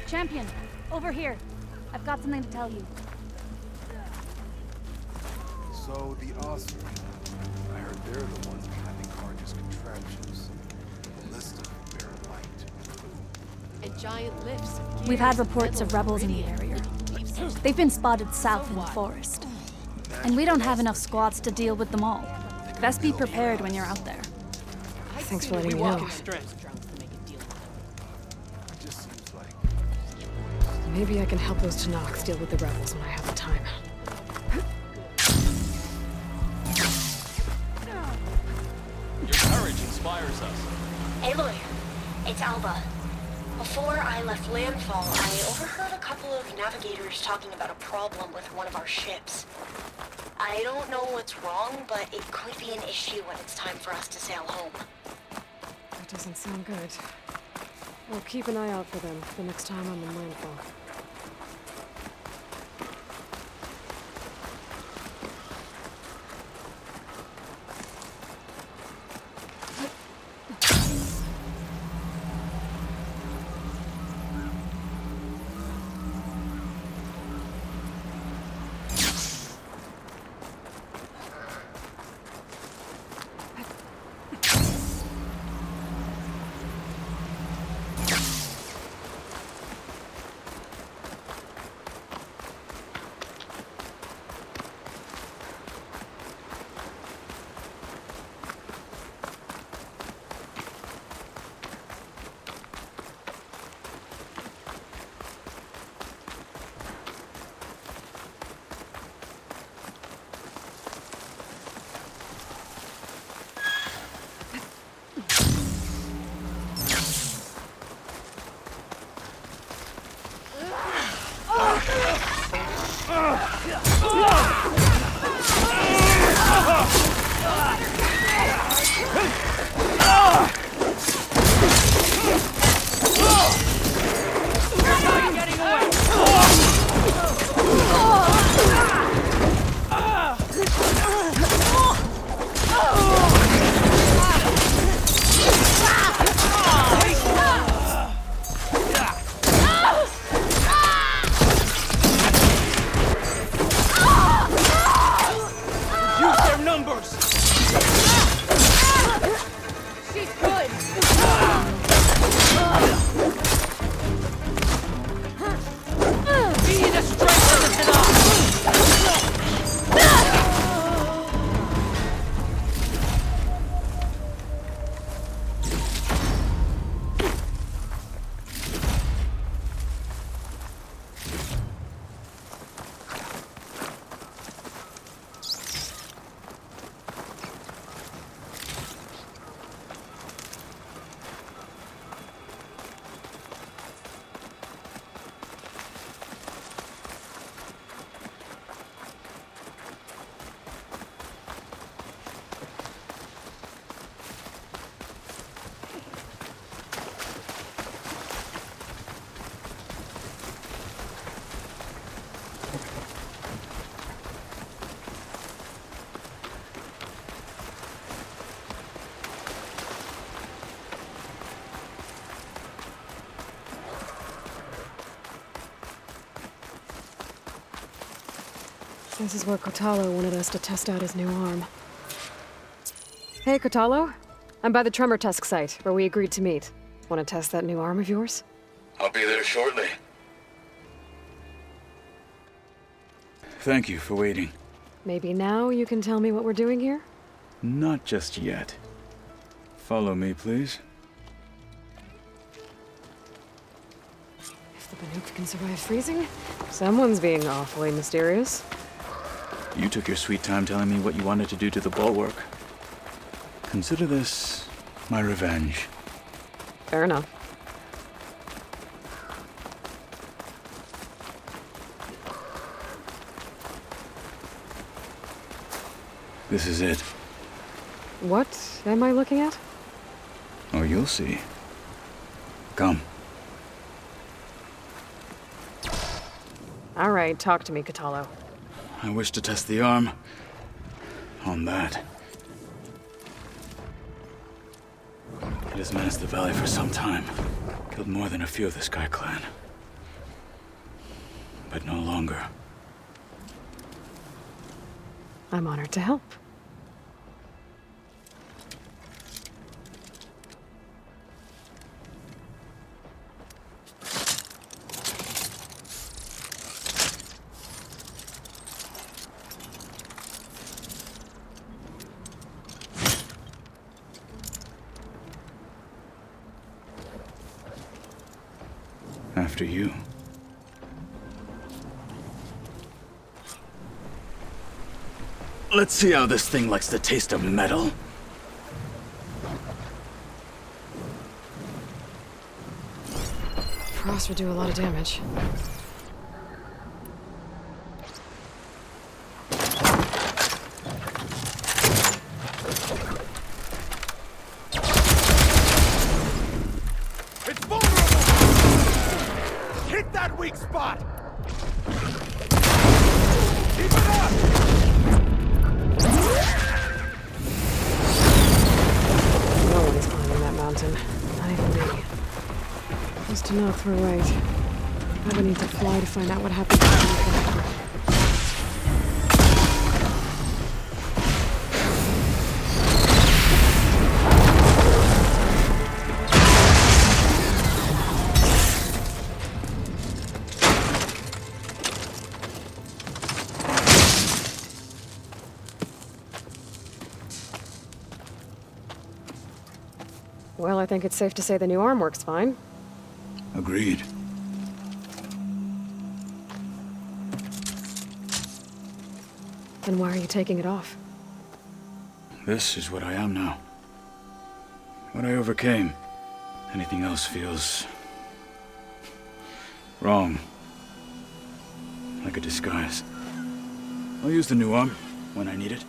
Champion, over here. I've got something to tell you. So the Osprey. I heard they're the ones behind the Carnage contraptions. The list of them bear light. And giant lifts. We've had reports of rebels in the area. They've been spotted south in the forest. And we don't have enough squads to deal with them all. Best be prepared when you're out there. Thanks for letting me know. It just seems like Maybe I can help those Tanakhs deal with the rebels when I have the time. Your courage inspires us. Aloy, it's Alva. Before I left landfall, I overheard a couple of navigators talking about a problem with one of our ships. I don't know what's wrong, but it could be an issue when it's time for us to sail home. That doesn't sound good. I'll keep an eye out for them the next time I'm in landfall. This is where Kotallo wanted us to test out his new arm. Hey, Kotallo. I'm by the Tremor Tusk site, where we agreed to meet. Want to test that new arm of yours? I'll be there shortly. Thank you for waiting. Maybe now you can tell me what we're doing here? Not just yet. Follow me, please. If the Banuk can survive freezing, someone's being awfully mysterious. You took your sweet time telling me what you wanted to do to the bulwark. Consider this my revenge. Fair enough. This is it. What am I looking at? Oh, you'll see. Come. All right, talk to me, Kotallo. I wish to test the arm on that. It has menaced the valley for some time. Killed more than a few of the Sky Clan. but no longer. I'm honored to help. After you. Let's see how this thing likes the taste of metal. Frost would do a lot of damage. It's vulnerable! Hit that weak spot! Keep it up! No one's climbing that mountain. Not even me. Just to knock through weight. I would need to fly to find out what happened to me. Well, I think it's safe to say the new arm works fine. Agreed. Then why are you taking it off? This is what I am now. What I overcame. Anything else feels... wrong. Like a disguise. I'll use the new arm when I need it,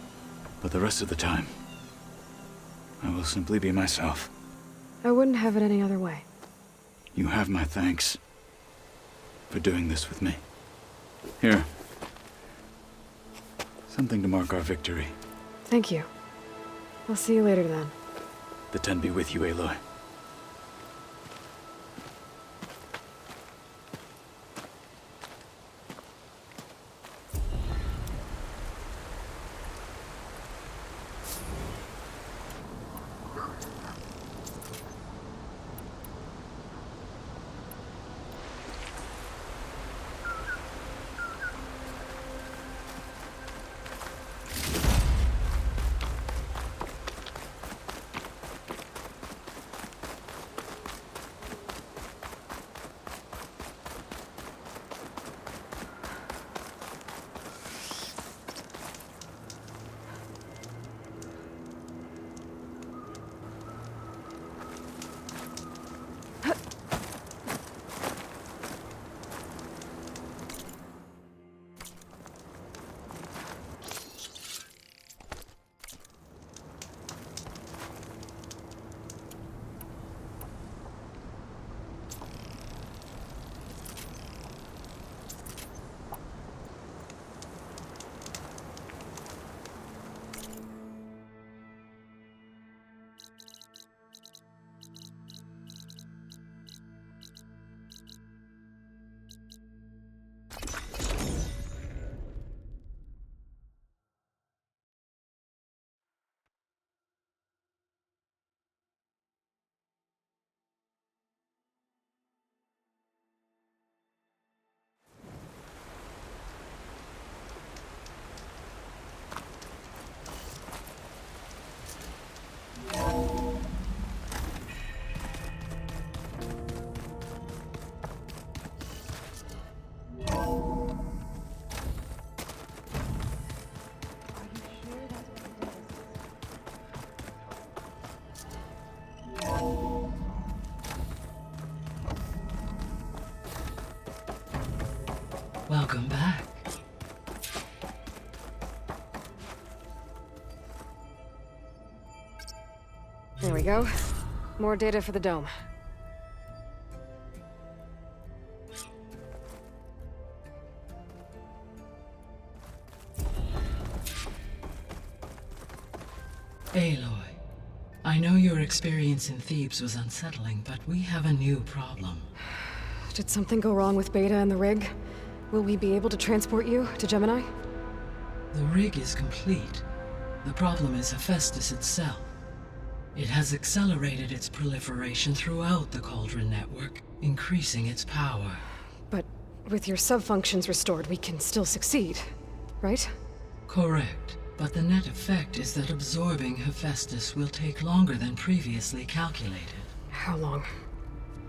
but the rest of the time, I will simply be myself. I wouldn't have it any other way. You have my thanks for doing this with me. Here. Something to mark our victory. Thank you. I'll see you later then. The Ten be with you, Aloy. Welcome back. There we go. More data for the dome. Aloy, I know your experience in Thebes was unsettling, but we have a new problem. Did something go wrong with Beta and the rig? Will we be able to transport you to Gemini? The rig is complete. The problem is Hephaestus itself. It has accelerated its proliferation throughout the Cauldron network, increasing its power. But with your sub-functions restored, we can still succeed, right? Correct, but the net effect is that absorbing Hephaestus will take longer than previously calculated. How long?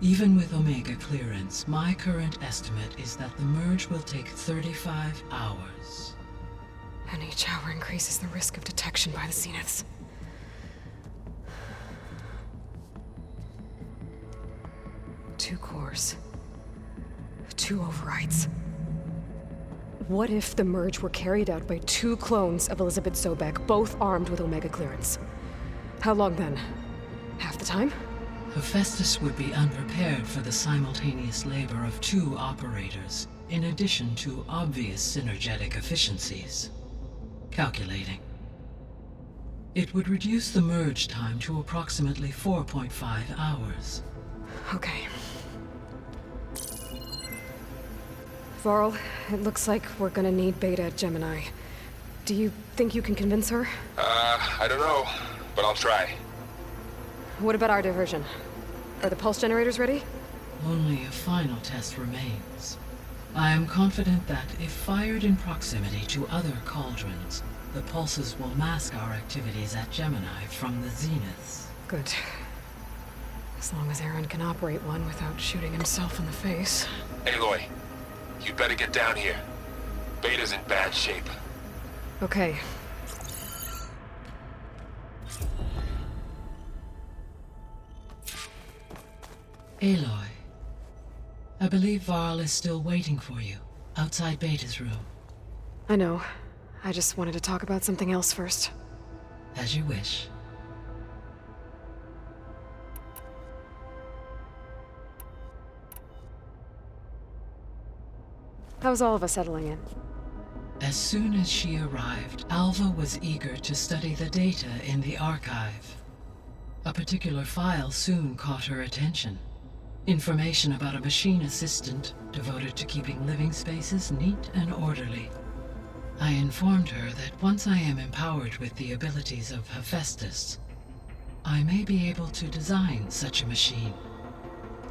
Even with Omega clearance, my current estimate is that the merge will take 35 hours. And each hour increases the risk of detection by the Zeniths. Two cores. 2 overrides. What if the merge were carried out by 2 clones of Elizabeth Sobek, both armed with Omega clearance? How long then? Half the time? Hephaestus would be unprepared for the simultaneous labor of 2 operators, in addition to obvious synergetic efficiencies. Calculating. It would reduce the merge time to approximately 4.5 hours. Okay. Varl, it looks like we're gonna need Beta at Gemini. Do you think you can convince her? I don't know, but I'll try. What about our diversion? Are the pulse generators ready? Only a final test remains. I am confident that if fired in proximity to other cauldrons, the pulses will mask our activities at Gemini from the Zeniths. Good. As long as Erend can operate one without shooting himself in the face. Aloy, you better get down here. Beta's in bad shape. Okay. Aloy, I believe Varl is still waiting for you, outside Beta's room. I know. I just wanted to talk about something else first. As you wish. How's Alva settling in? As soon as she arrived, Alva was eager to study the data in the archive. A particular file soon caught her attention. Information about a machine assistant devoted to keeping living spaces neat and orderly. I informed her that once I am empowered with the abilities of Hephaestus, I may be able to design such a machine.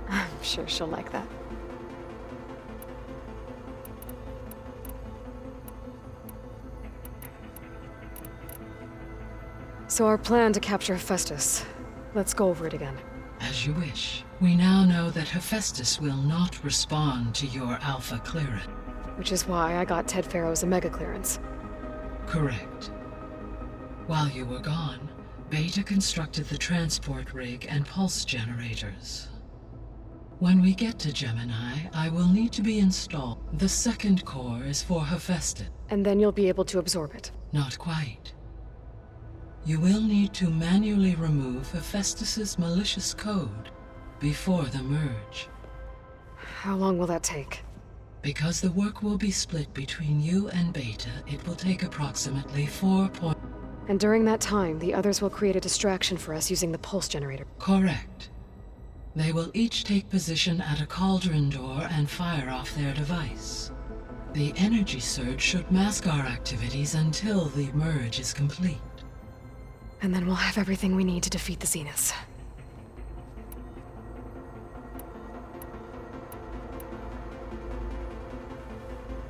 I'm sure she'll like that. So our plan to capture Hephaestus. Let's go over it again. As you wish. We now know that Hephaestus will not respond to your Alpha clearance. Which is why I got Ted Farrow's Omega clearance. Correct. While you were gone, Beta constructed the transport rig and pulse generators. When we get to Gemini, I will need to be installed. The second core is for Hephaestus. And then you'll be able to absorb it. Not quite. You will need to manually remove Hephaestus's malicious code before the merge. How long will that take? Because the work will be split between you and Beta, it will take approximately 4 points. And during that time, the others will create a distraction for us using the pulse generator. Correct. They will each take position at a cauldron door and fire off their device. The energy surge should mask our activities until the merge is complete. And then we'll have everything we need to defeat the Zeniths.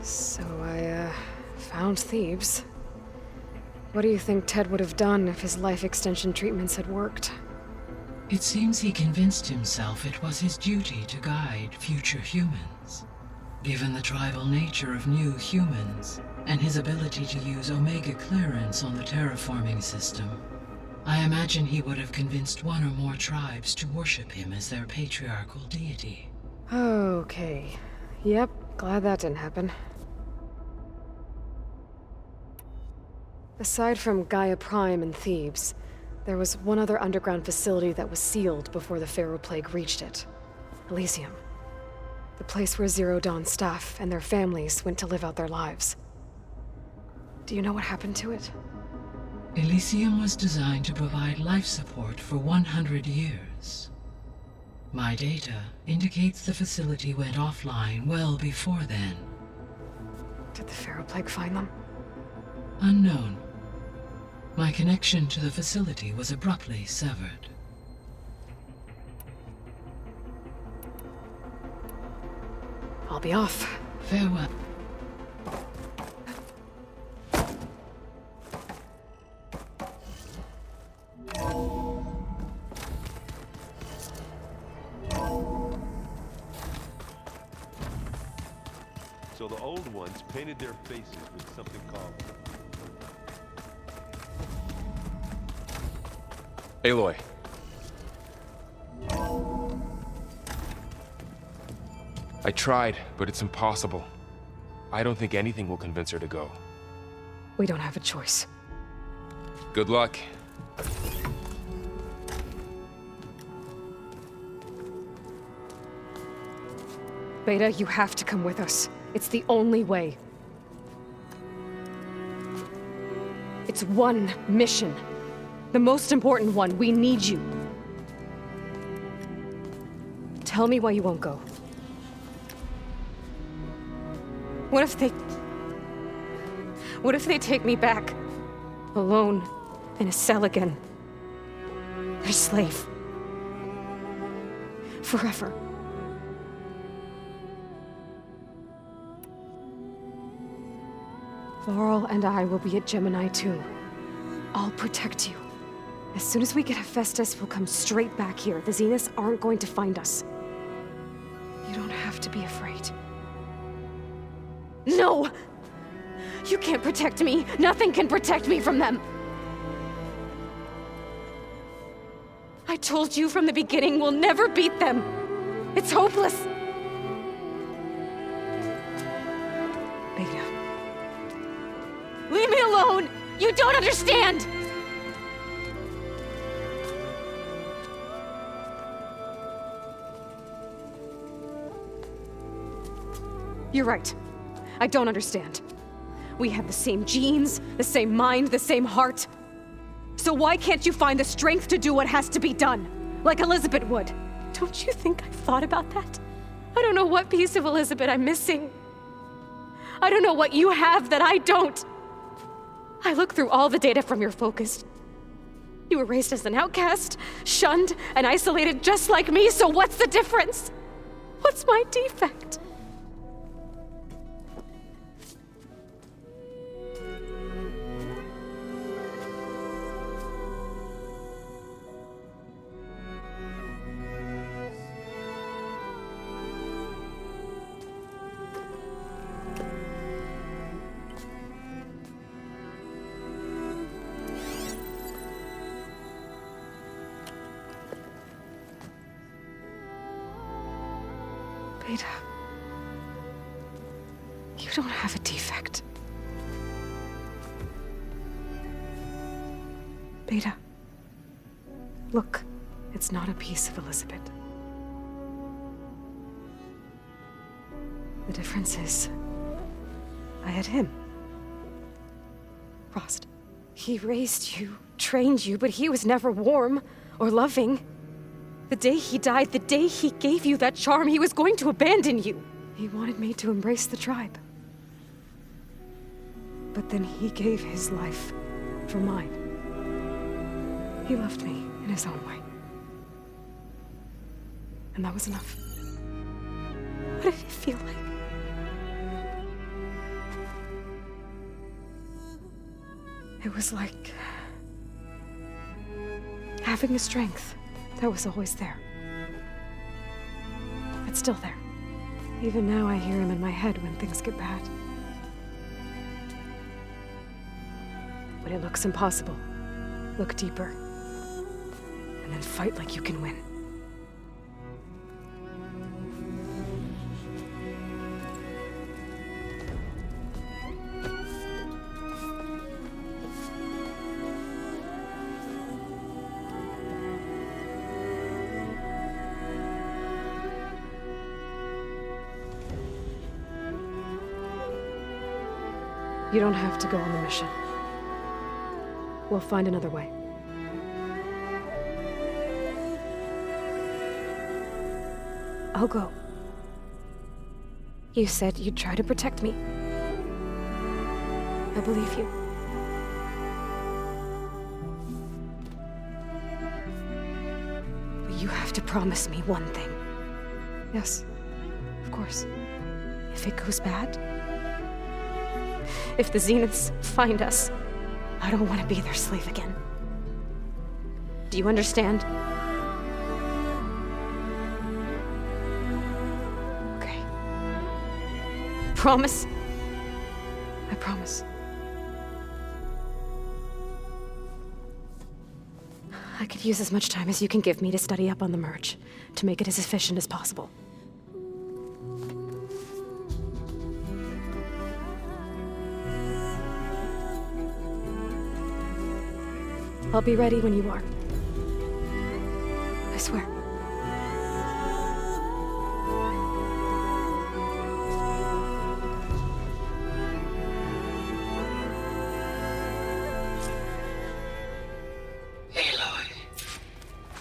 So I, found Thebes. What do you think Ted would have done if his life extension treatments had worked? It seems he convinced himself it was his duty to guide future humans. Given the tribal nature of new humans, and his ability to use Omega clearance on the terraforming system, I imagine he would have convinced one or more tribes to worship him as their patriarchal deity. Okay. Yep, glad that didn't happen. Aside from GAIA Prime and Thebes, there was one other underground facility that was sealed before the Pharaoh Plague reached it. Elysium. The place where Zero Dawn staff and their families went to live out their lives. Do you know what happened to it? Elysium was designed to provide life support for 100 years. My data indicates the facility went offline well before then. Did the Pharaoh Plague find them? Unknown. My connection to the facility was abruptly severed. I'll be off. Farewell. So the old ones painted their faces with something called... Aloy. I tried, but it's impossible. I don't think anything will convince her to go. We don't have a choice. Good luck. Beta, you have to come with us. It's the only way. It's one mission. The most important one. We need you. Tell me why you won't go. What if they take me back? Alone, in a cell again. Their slave. Forever. Varl and I will be at Gemini too. I'll protect you. As soon as we get Hephaestus, we'll come straight back here. The Zeniths aren't going to find us. You don't have to be afraid. No! You can't protect me. Nothing can protect me from them. I told you from the beginning we'll never beat them. It's hopeless. Beta. Leave me alone! You don't understand! You're right. I don't understand. We have the same genes, the same mind, the same heart. So why can't you find the strength to do what has to be done? Like Elizabeth would. Don't you think I've thought about that? I don't know what piece of Elizabeth I'm missing. I don't know what you have that I don't. I look through all the data from your focus. You were raised as an outcast, shunned and isolated just like me, so what's the difference? What's my defect? Beta, you don't have a defect. Beta, look, it's not a piece of Elizabeth. The difference is, I had him. Frost. He raised you, trained you, but he was never warm or loving. The day he died, the day he gave you that charm, he was going to abandon you. He wanted me to embrace the tribe. But then he gave his life for mine. He loved me in his own way. And that was enough. What did it feel like? It was like having a strength that was always there. It's still there. Even now I hear him in my head when things get bad. When it looks impossible, look deeper. And then fight like you can win. You don't have to go on the mission. We'll find another way. I'll go. You said you'd try to protect me. I believe you. But you have to promise me one thing. Yes, of course. If it goes bad, if the Zeniths find us, I don't want to be their slave again. Do you understand? Okay. Promise? I promise. I could use as much time as you can give me to study up on the merge, to make it as efficient as possible. I'll be ready when you are. I swear. Aloy,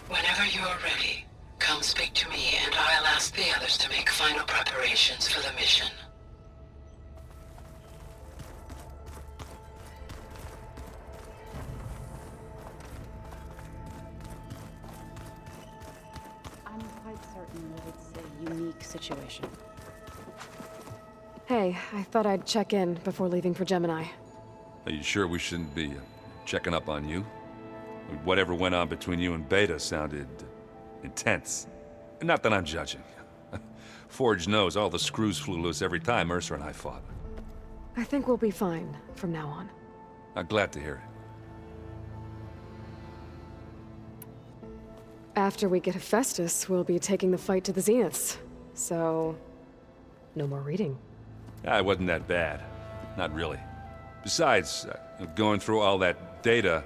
whenever you're ready, come speak to me and I'll ask the others to make final preparations for the mission. I'm quite certain that it's a unique situation. Hey, I thought I'd check in before leaving for Gemini. Are you sure we shouldn't be checking up on you? Whatever went on between you and Beta sounded intense. Not that I'm judging. Forge knows all the screws flew loose every time Mercer and I fought. I think we'll be fine from now on. I'm glad to hear it. After we get Hephaestus, we'll be taking the fight to the Zeniths. So, no more reading. It wasn't that bad. Not really. Besides, going through all that data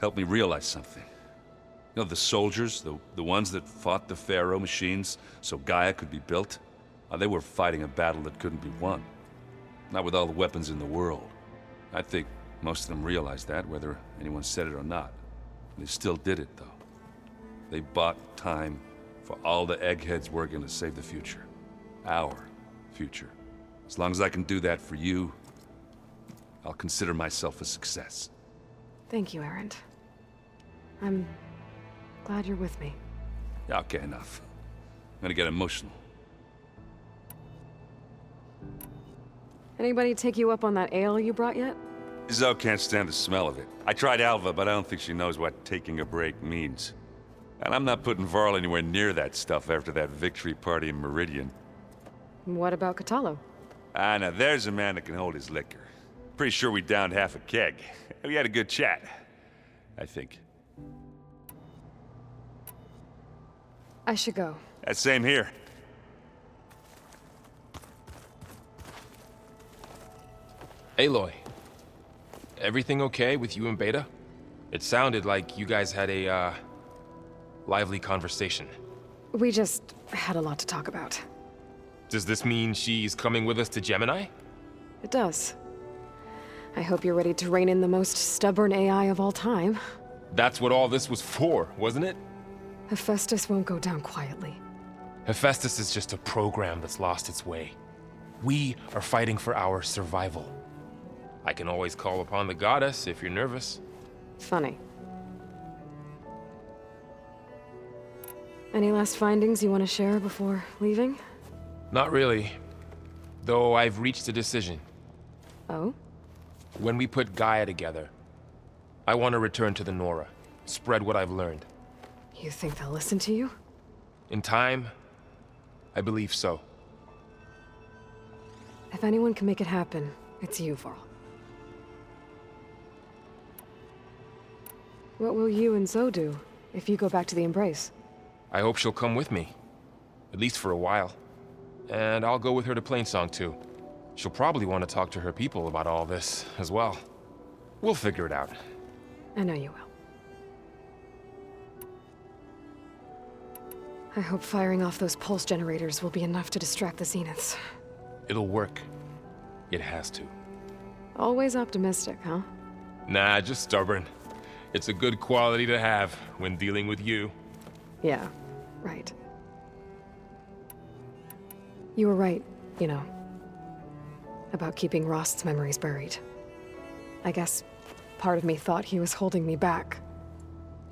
helped me realize something. You know, the soldiers, the ones that fought the Pharaoh machines so Gaia could be built, they were fighting a battle that couldn't be won. Not with all the weapons in the world. I think most of them realized that, whether anyone said it or not. They still did it, though. They bought time for all the eggheads working to save the future. Our future. As long as I can do that for you, I'll consider myself a success. Thank you, Erend. I'm glad you're with me. Yeah, okay, enough. I'm gonna get emotional. Anybody take you up on that ale you brought yet? Zoe can't stand the smell of it. I tried Alva, but I don't think she knows what taking a break means. And I'm not putting Varl anywhere near that stuff after that victory party in Meridian. What about Kotallo? Now there's a man that can hold his liquor. Pretty sure we downed half a keg. We had a good chat, I think. I should go. Same here. Aloy, everything okay with you and Beta? It sounded like you guys had a, lively conversation. We just had a lot to talk about. Does this mean she's coming with us to Gemini? It does. I hope you're ready to rein in the most stubborn AI of all time. That's what all this was for, wasn't it? Hephaestus won't go down quietly. Hephaestus is just a program that's lost its way. We are fighting for our survival. I can always call upon the goddess if you're nervous. Funny. Any last findings you want to share before leaving? Not really. Though I've reached a decision. Oh? When we put Gaia together, I want to return to the Nora. Spread what I've learned. You think they'll listen to you? In time, I believe so. If anyone can make it happen, it's you, Varl. What will you and Zoe do if you go back to the Embrace? I hope she'll come with me. At least for a while. And I'll go with her to Plainsong too. She'll probably want to talk to her people about all this as well. We'll figure it out. I know you will. I hope firing off those pulse generators will be enough to distract the Zeniths. It'll work. It has to. Always optimistic, huh? Nah, just stubborn. It's a good quality to have when dealing with you. Yeah, right. You were right, you know, about keeping Rost's memories buried. I guess part of me thought he was holding me back.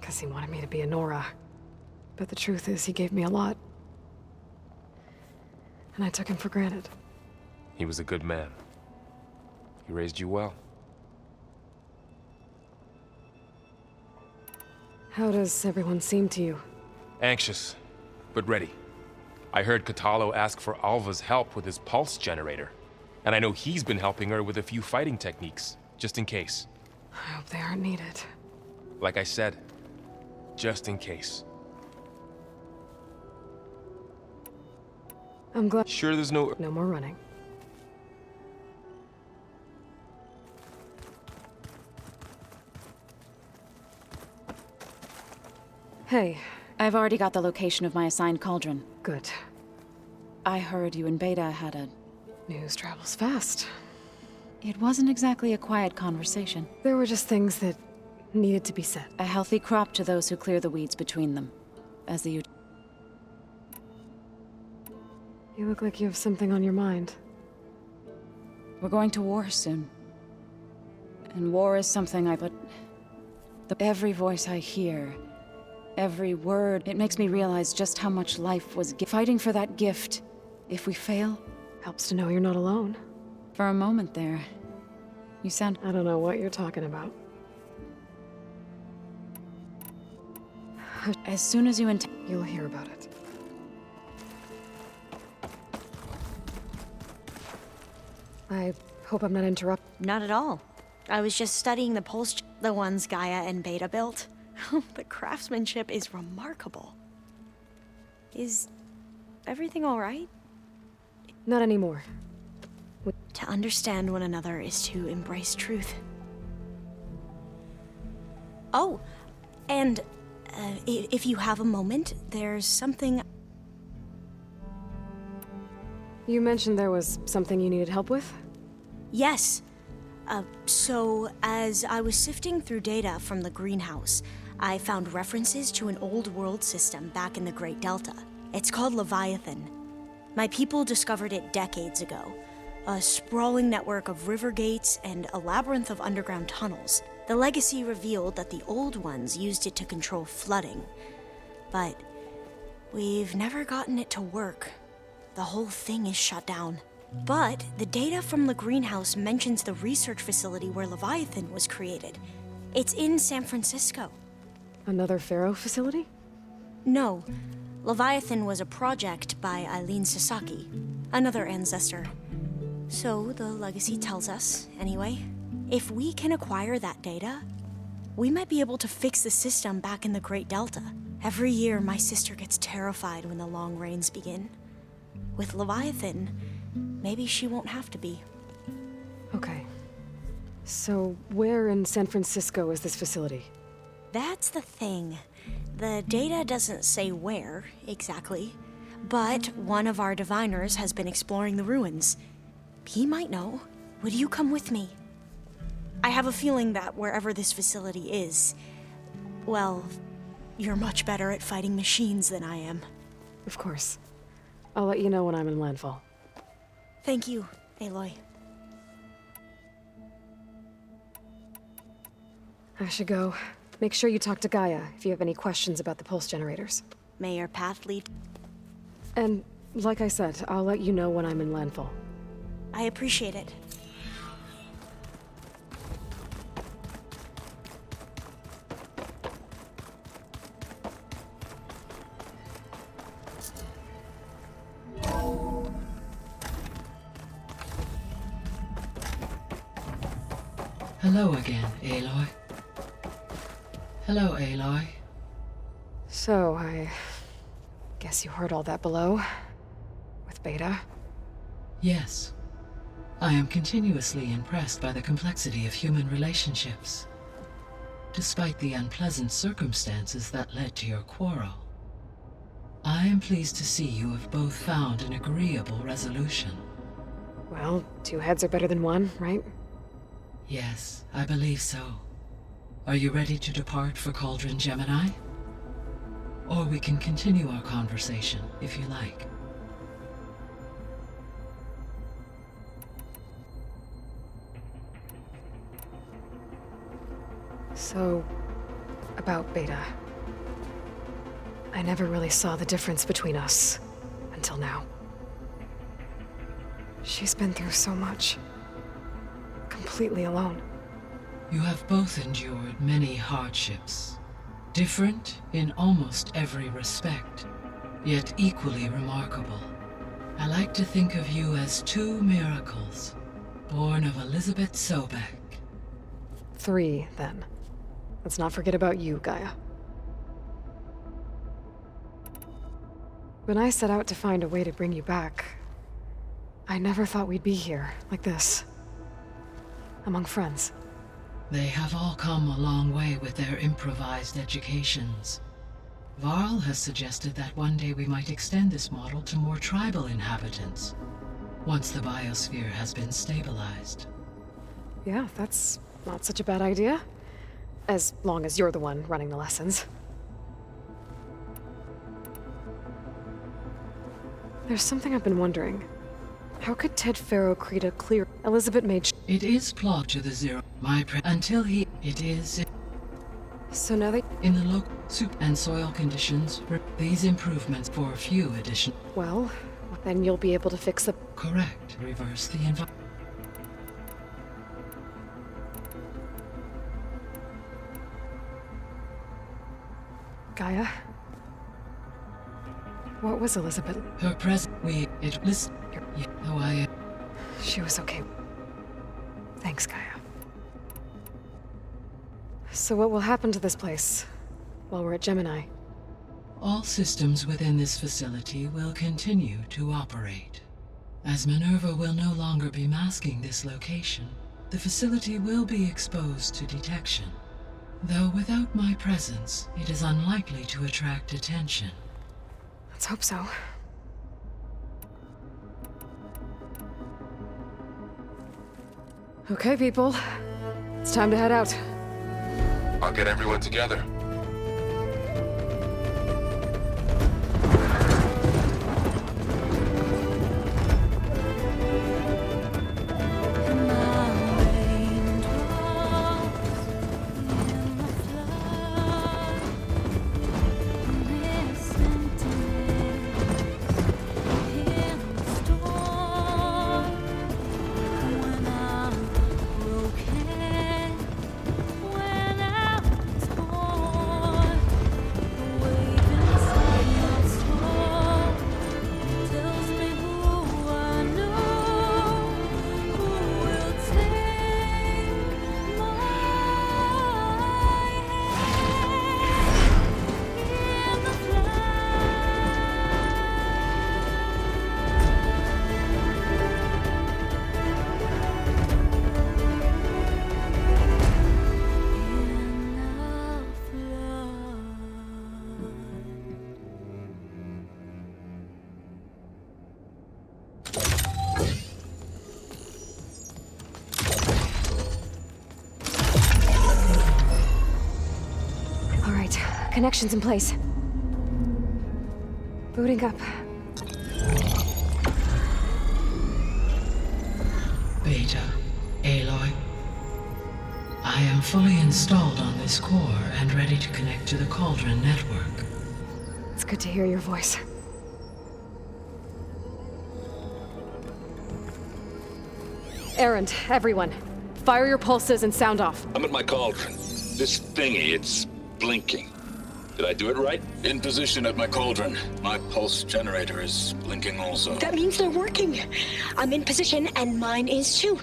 Because he wanted me to be a Nora. But the truth is, he gave me a lot. And I took him for granted. He was a good man. He raised you well. How does everyone seem to you? Anxious, but ready. I heard Kotallo ask for Alva's help with his pulse generator. And I know he's been helping her with a few fighting techniques, just in case. I hope they aren't needed. Like I said, just in case. I'm glad. Sure there's no more running. Hey. I've already got the location of my assigned cauldron. Good. I heard you and Beta had a... News travels fast. It wasn't exactly a quiet conversation. There were just things that needed to be said. A healthy crop to those who clear the weeds between them. As the... You look like you have something on your mind. We're going to war soon. And war is something I put... Every voice I hear, every word, it makes me realize just how much life was fighting for that gift. If we fail... Helps to know you're not alone. For a moment there, you sound... I don't know what you're talking about. As soon as you you'll hear about it. I hope I'm not interrupting. Not at all. I was just studying the pulse, the ones GAIA and Beta built. The craftsmanship is remarkable. Is everything all right? Not anymore. To understand one another is to embrace truth. Oh, and if you have a moment, there's something... You mentioned there was something you needed help with? Yes. So, as I was sifting through data from the greenhouse, I found references to an old world system back in the Great Delta. It's called Leviathan. My people discovered it decades ago. A sprawling network of river gates and a labyrinth of underground tunnels. The legacy revealed that the old ones used it to control flooding. But we've never gotten it to work. The whole thing is shut down. But the data from the greenhouse mentions the research facility where Leviathan was created. It's in San Francisco. Another Pharaoh facility? No. Leviathan was a project by Eileen Sasaki, another ancestor. So the legacy tells us, anyway. If we can acquire that data, we might be able to fix the system back in the Great Delta. Every year, my sister gets terrified when the long rains begin. With Leviathan, maybe she won't have to be. Okay. So, where in San Francisco is this facility? That's the thing. The data doesn't say where, exactly. But one of our diviners has been exploring the ruins. He might know. Would you come with me? I have a feeling that wherever this facility is, well, you're much better at fighting machines than I am. Of course. I'll let you know when I'm in landfall. Thank you, Aloy. I should go. Make sure you talk to GAIA if you have any questions about the pulse generators. May your path lead... And, like I said, I'll let you know when I'm in landfall. I appreciate it. Hello again, Aloy. Hello, Aloy. So, I guess you heard all that below? With Beta? Yes. I am continuously impressed by the complexity of human relationships. Despite the unpleasant circumstances that led to your quarrel, I am pleased to see you have both found an agreeable resolution. Well, two heads are better than one, right? Yes, I believe so. Are you ready to depart for Cauldron Gemini? Or we can continue our conversation, if you like. So, about Beta. I never really saw the difference between us until now. She's been through so much. Completely alone. You have both endured many hardships. Different in almost every respect, yet equally remarkable. I like to think of you as two miracles, born of Elizabeth Sobek. 3, then. Let's not forget about you, Gaia. When I set out to find a way to bring you back, I never thought we'd be here, like this. Among friends. They have all come a long way with their improvised educations. Varl has suggested that one day we might extend this model to more tribal inhabitants, once the biosphere has been stabilized. Yeah, that's not such a bad idea. As long as you're the one running the lessons. There's something I've been wondering. How could Ted Faro create a clear... Elizabeth made... It is plot to the zero. Until he... It is... So now they... In the local soup and soil conditions, these improvements for a few addition... Well, then you'll be able to fix the... Correct. Reverse the environment. Gaia? What was Elizabeth? Her listen. Yeah, oh, I... She was okay. Thanks, Gaia. So what will happen to this place while we're at Gemini? All systems within this facility will continue to operate. As Minerva will no longer be masking this location, the facility will be exposed to detection. Though without my presence, it is unlikely to attract attention. Let's hope so. Okay, people. It's time to head out. I'll get everyone together. Connections in place. Booting up. Beta, Aloy. I am fully installed on this core and ready to connect to the Cauldron network. It's good to hear your voice. Erend, everyone. Fire your pulses and sound off. I'm at my cauldron. This thingy, it's blinking. Did I do it right? In position at my cauldron. My pulse generator is blinking also. That means they're working. I'm in position, and mine is too.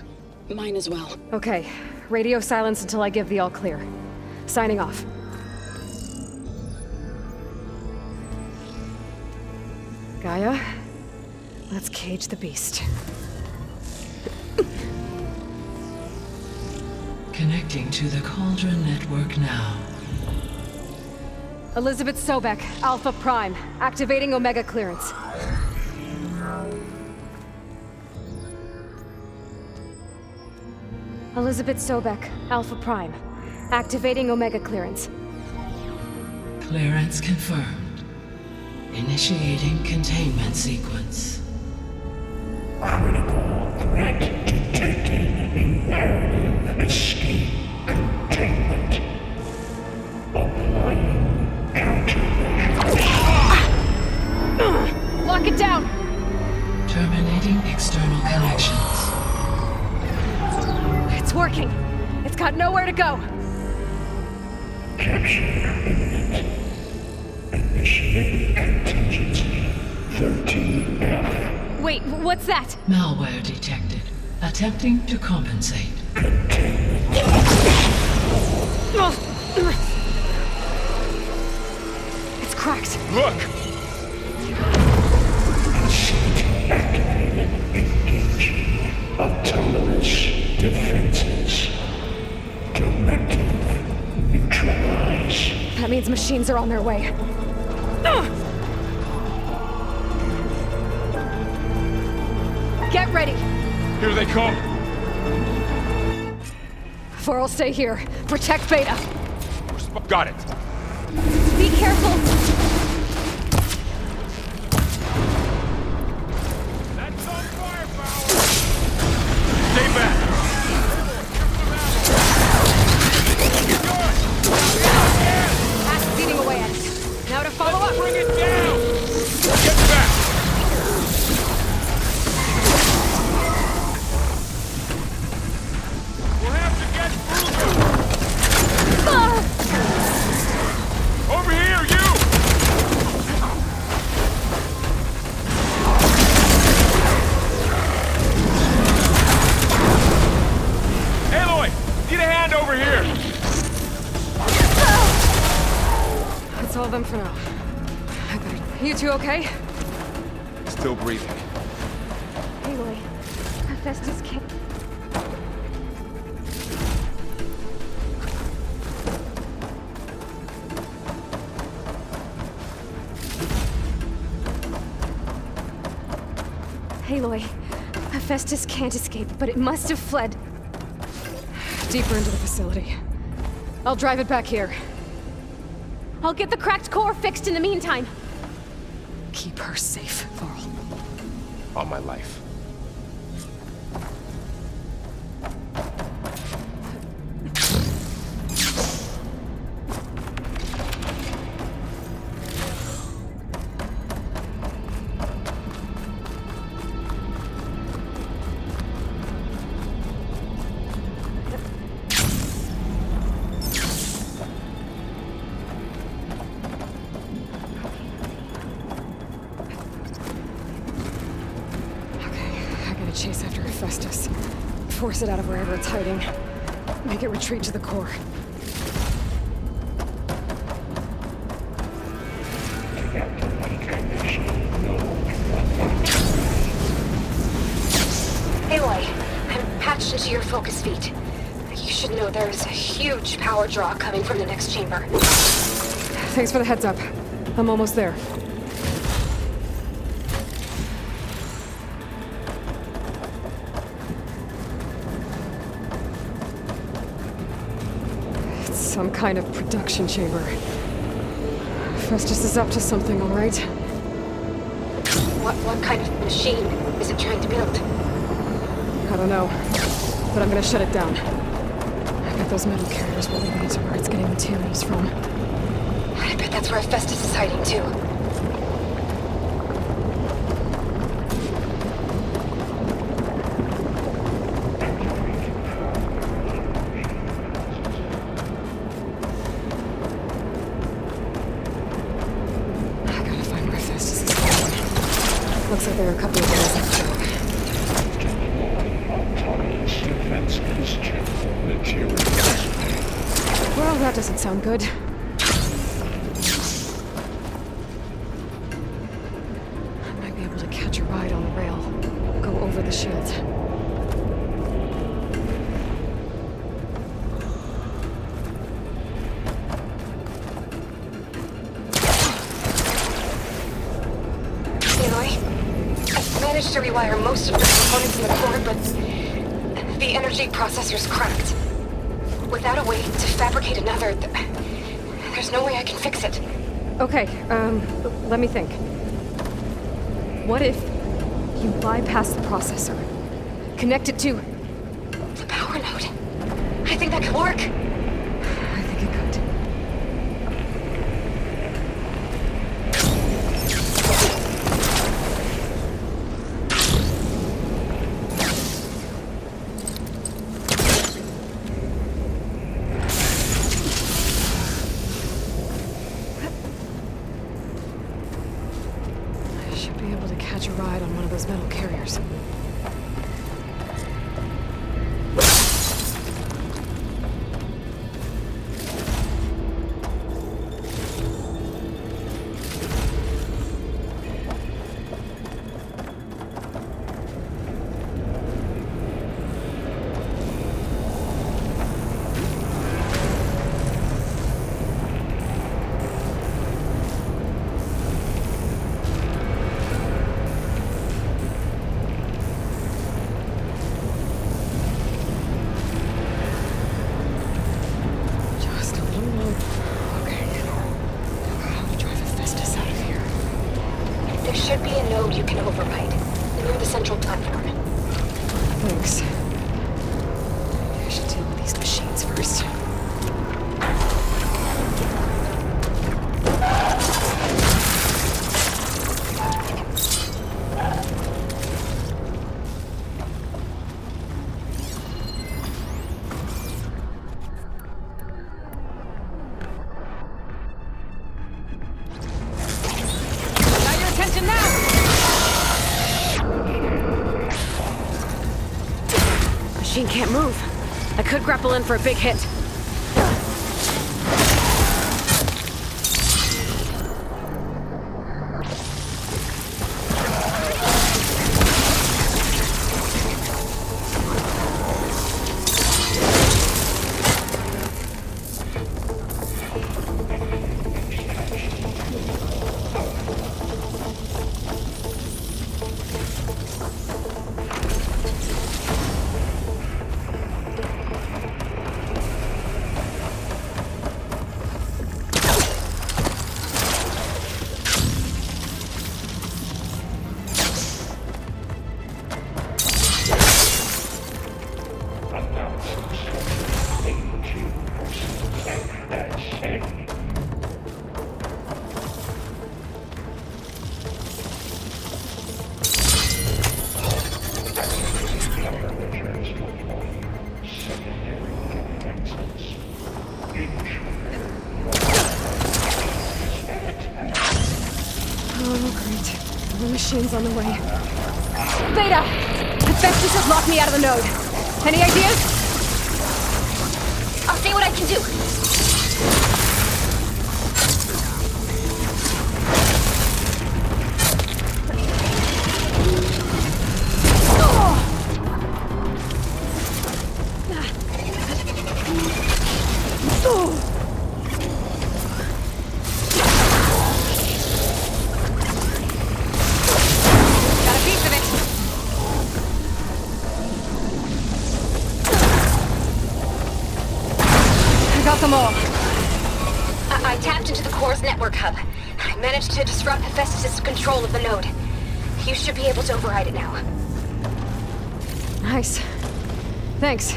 Mine as well. Okay. Radio silence until I give the all clear. Signing off. Gaia, let's cage the beast. Connecting to the Cauldron network now. Elizabeth Sobek, Alpha Prime, activating Omega clearance. Elizabeth Sobek, Alpha Prime, activating Omega clearance. Clearance confirmed. Initiating containment sequence. Critical threat detected. Imperative escape containment. Lock it down! Terminating external connections. It's working. It's got nowhere to go. Capture imminent. Initiating contingency 13F. Wait, what's that? Malware detected. Attempting to compensate. It's cracked. Look! Activated. Engaging autonomous defenses. Directive. Neutralize. That means machines are on their way. Get ready! Here they come! Varl, stay here. Protect Beta. Got it! Be careful! That's on firepower! Stay back! Axe beating away at it. Now to follow up! Bring it down! Get back! We'll have to get through them! Over here, you! Aloy! Need a hand over here! That's all of them for now. I better... You two okay? Still breathing. Aloy, Hephaestus can't... Aloy, Hephaestus can't escape, but it must have fled. Deeper into the facility. I'll drive it back here. I'll get the cracked core fixed in the meantime. Keep her safe, Varl. On my life. Chase after Hephaestus. Force it out of wherever it's hiding. Make it retreat to the core. Aloy, I'm patched into your focus feed. You should know there's a huge power draw coming from the next chamber. Thanks for the heads up. I'm almost there. Some kind of production chamber. Hephaestus is up to something, all right? What kind of machine is it trying to build? I don't know, but I'm gonna shut it down. I bet those metal carriers will lead me to where it's getting materials from. I bet that's where Hephaestus is hiding too. Looks like there are a couple of guys up there. Well, that doesn't sound good. I might be able to catch a ride on the rail. Go over the shield. To rewire most of the components in the core, but the energy processor's cracked. Without a way to fabricate another, there's no way I can fix it. Okay, let me think. What if you bypass the processor? Connect it to... the power node? I think that could work. I think it could. Should be able to catch a ride on one of those metal carriers. Machine can't move. I could grapple in for a big hit. On the way. Beta! Infects has locked me out of the node. Any ideas? I'll see what I can do. I tapped into the core's network hub. I managed to disrupt Hephaestus' control of the node. You should be able to override it now. Nice. Thanks.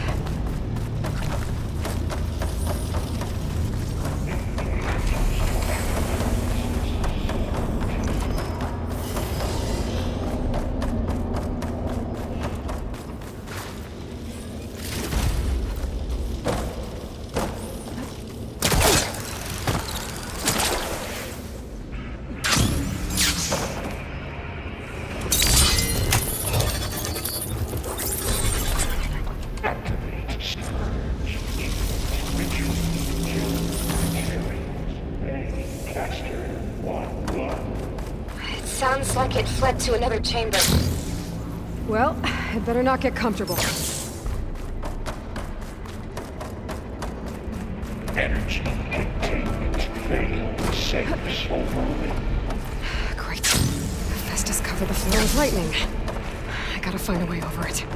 Sounds like it fled to another chamber. Well, I'd better not get comfortable. Energy containment failed. Safe overload. Great. Hephaestus covered the floor with lightning. I gotta find a way over it.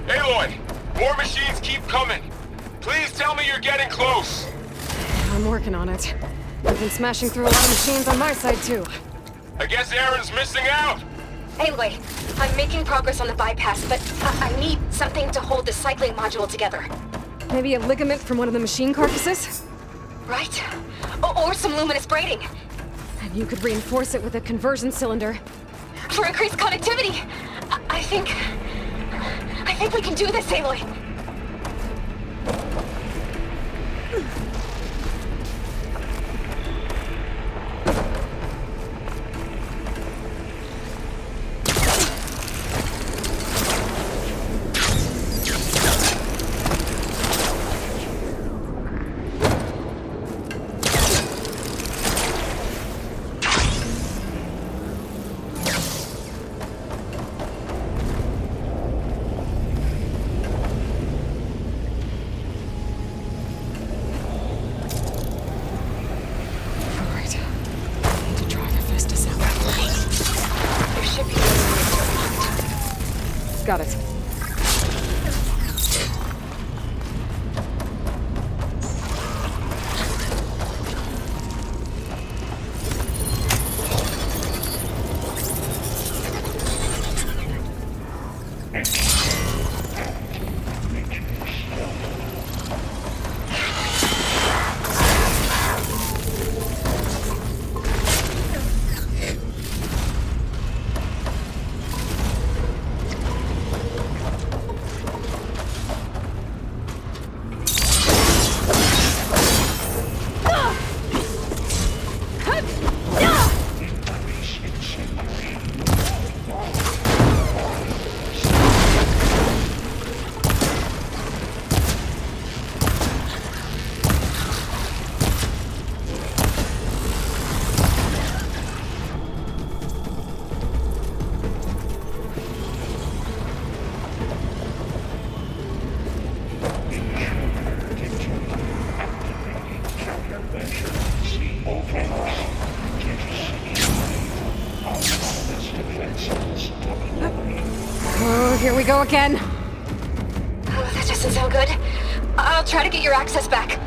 Aloy! More machines keep coming! Please tell me you're getting close! I'm working on it. I've been smashing through a lot of machines on my side, too. I guess Erend's missing out! Anyway, I'm making progress on the bypass, but I need something to hold the cycling module together. Maybe a ligament from one of the machine carcasses? Right. Or some luminous braiding. And you could reinforce it with a conversion cylinder. For increased connectivity! I think we can do this, Aloy. Got it. Oh, here we go again. Oh, that doesn't sound good. I'll try to get your access back.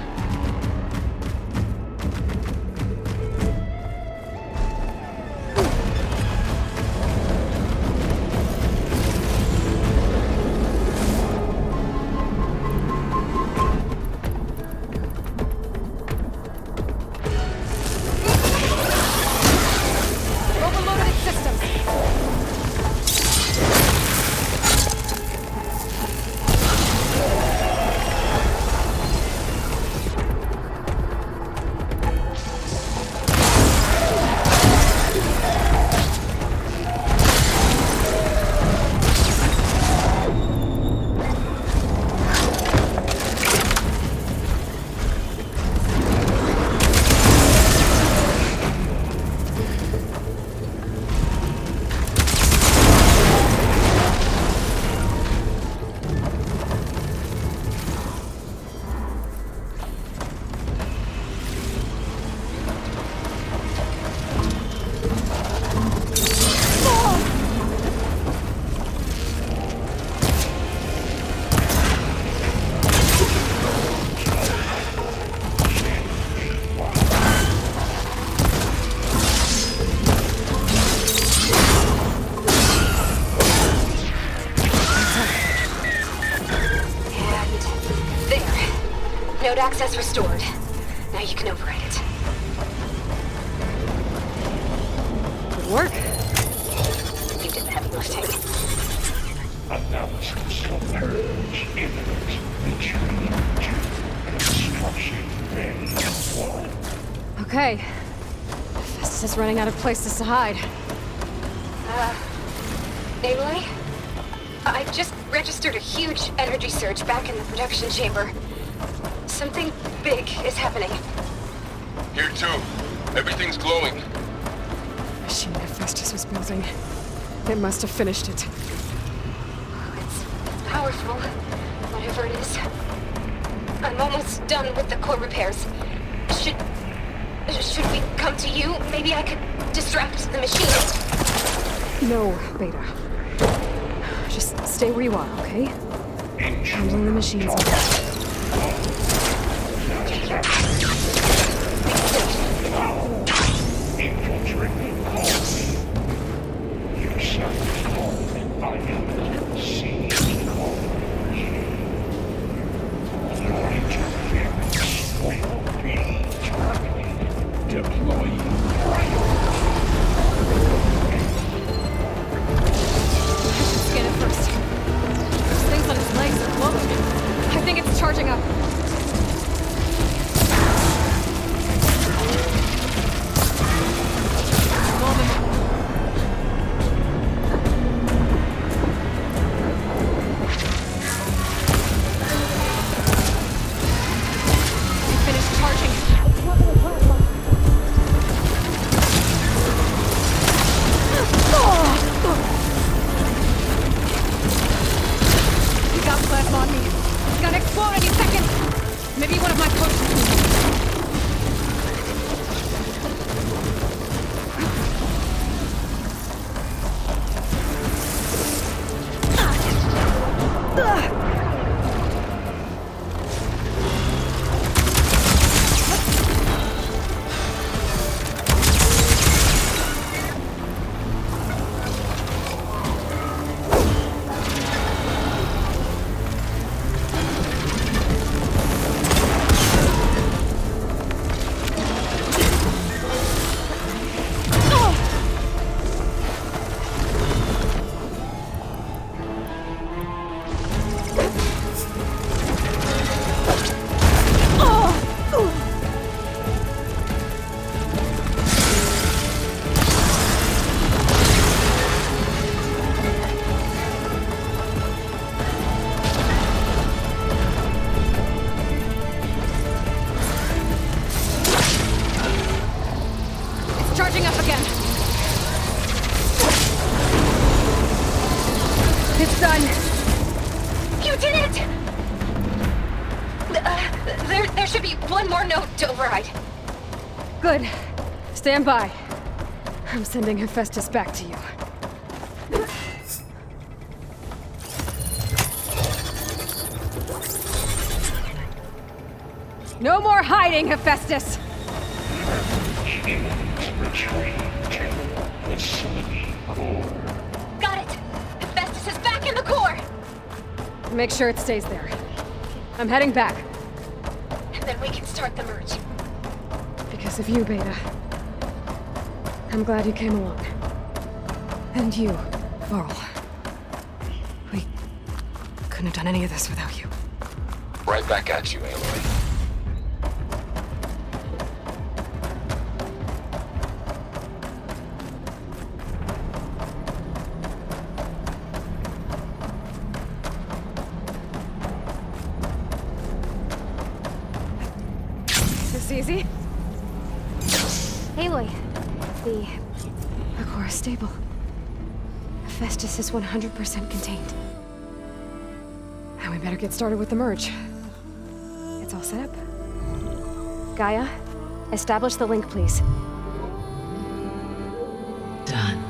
Node access restored. Now you can override it. Good work. You did the heavy lifting. Analysis of purge imminent. Retreat to construction phase 1. Okay. Festus is running out of places to hide. Aloy? I just registered a huge energy surge back in the production chamber. Something big is happening. Here too. Everything's glowing. The machine that Festus was building. It must have finished it. It's powerful, whatever it is. I'm almost done with the core repairs. Should we come to you? Maybe I could distract the machine. No, Beta. Just stay where you are, okay? Handling the machines. Infiltrating colony. Yourself called by him. See colony. Your interference will be terminated. Deploying Scan it first. Those things on his legs are glowing. I think it's charging up. It's done! You did it! There should be one more note to override. Good. Stand by. I'm sending Hephaestus back to you. No more hiding, Hephaestus! Got it! Hephaestus is back in the core! Make sure it stays there. I'm heading back. And then we can start the merge. Because of you, Beta. I'm glad you came along. And you, Varl. We couldn't have done any of this without you. Right back at you, Aloy. This easy? Aloy, the core is stable. Hephaestus is 100% contained. Now we better get started with the merge. It's all set up. GAIA, establish the link, please. Done.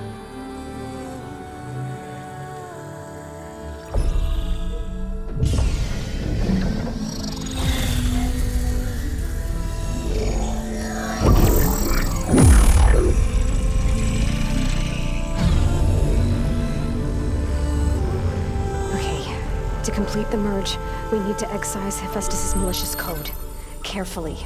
To complete the merge, we need to excise Hephaestus' malicious code. Carefully.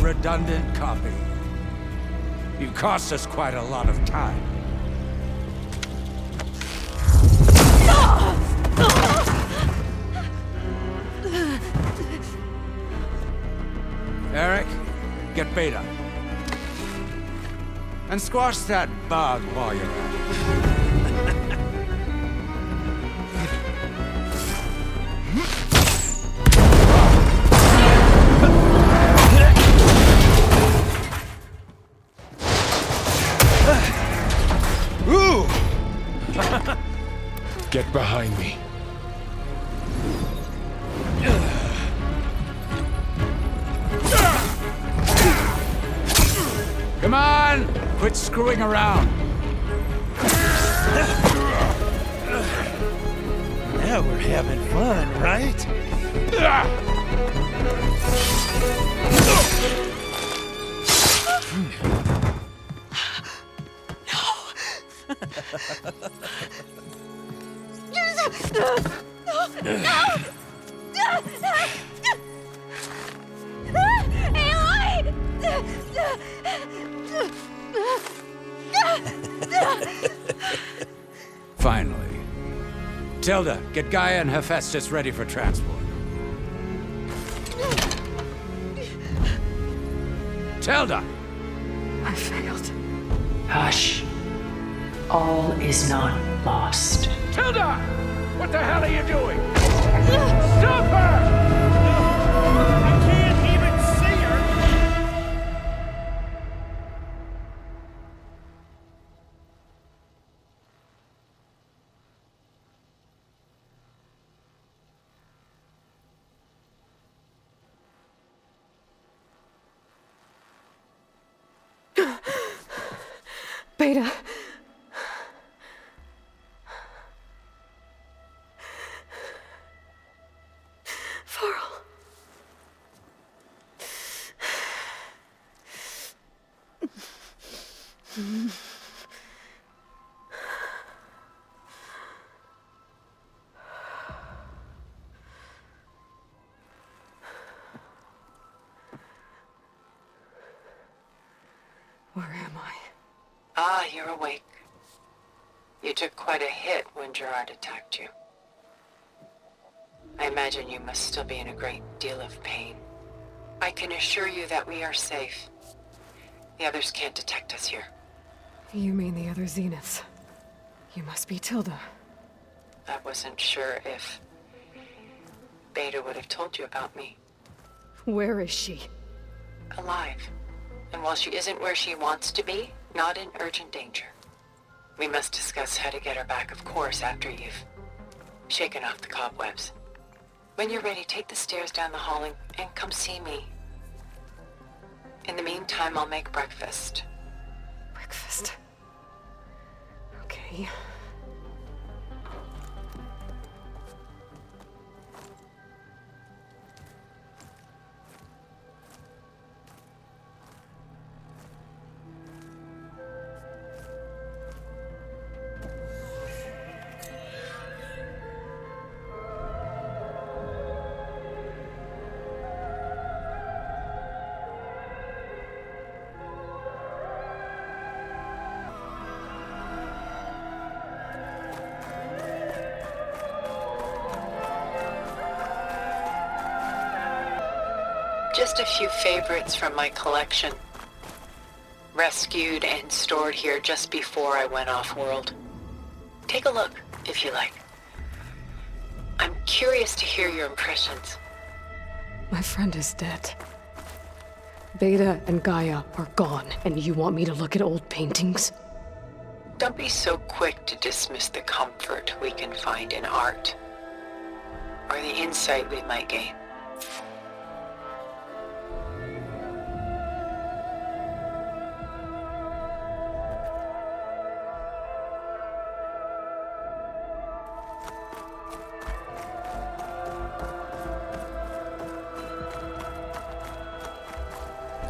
Redundant copy. You cost us quite a lot of time. Eric, get Beta. And squash that bug while you're at it. Get behind me. Come on! Quit screwing around. Now we're having fun, right? Finally. Tilda, get GAIA and Hephaestus ready for transport. Tilda! I failed. Hush. All is not lost. Tilda! What the hell are you doing? Stop her! I can't even see her! Beta. Varl. Where am I? Ah, you're awake. You took quite a hit when Gerard attacked you. I imagine you must still be in a great deal of pain. I can assure you that we are safe. The others can't detect us here. You mean the other Zeniths? You must be Tilda. I wasn't sure if Beta would have told you about me. Where is she? Alive. And while she isn't where she wants to be, not in urgent danger. We must discuss how to get her back, of course, after you've shaken off the cobwebs. When you're ready, take the stairs down the hall and come see me. In the meantime, I'll make breakfast. Breakfast? Okay. Just a few favorites from my collection. Rescued and stored here just before I went off-world. Take a look, if you like. I'm curious to hear your impressions. My friend is dead. Beta and GAIA are gone, and you want me to look at old paintings? Don't be so quick to dismiss the comfort we can find in art, or the insight we might gain.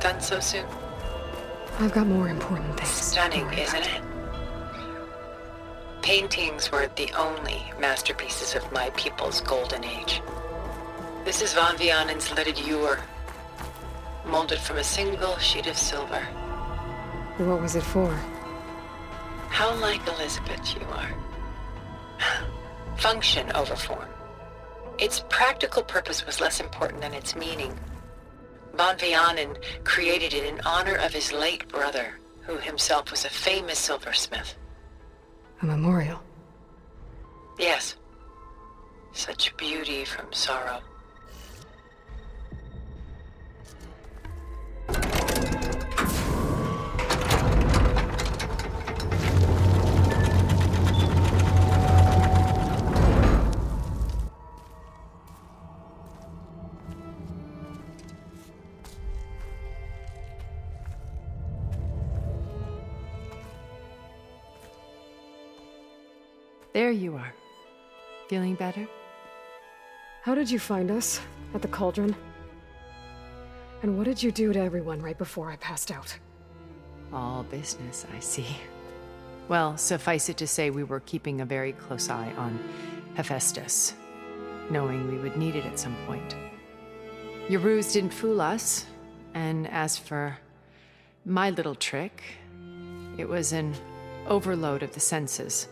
Done so soon? I've got more important things. Stunning, isn't it? Paintings were the only masterpieces of my people's golden age. This is Van Vianen's leaded ewer, molded from a single sheet of silver. What was it for? How like Elizabeth you are. Function over form. Its practical purpose was less important than its meaning. Van Vianen created it in honor of his late brother, who himself was a famous silversmith. A memorial? Yes. Such beauty from sorrow. There you are. Feeling better? How did you find us? At the cauldron? And what did you do to everyone right before I passed out? All business, I see. Well, suffice it to say we were keeping a very close eye on Hephaestus, knowing we would need it at some point. Your ruse didn't fool us, and as for my little trick, it was an overload of the senses,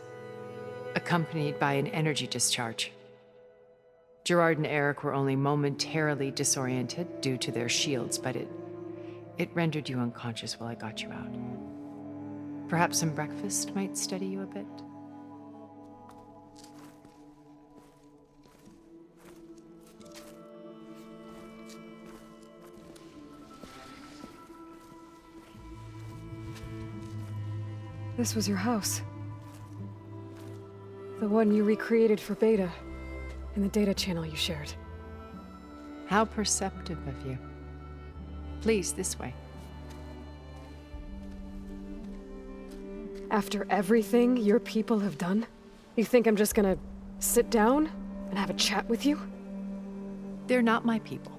accompanied by an energy discharge. Gerard and Eric were only momentarily disoriented due to their shields, but it rendered you unconscious while I got you out. Perhaps some breakfast might steady you a bit? This was your house. The one you recreated for Beta, in the data channel you shared. How perceptive of you. Please, this way. After everything your people have done? You think I'm just gonna sit down and have a chat with you? They're not my people.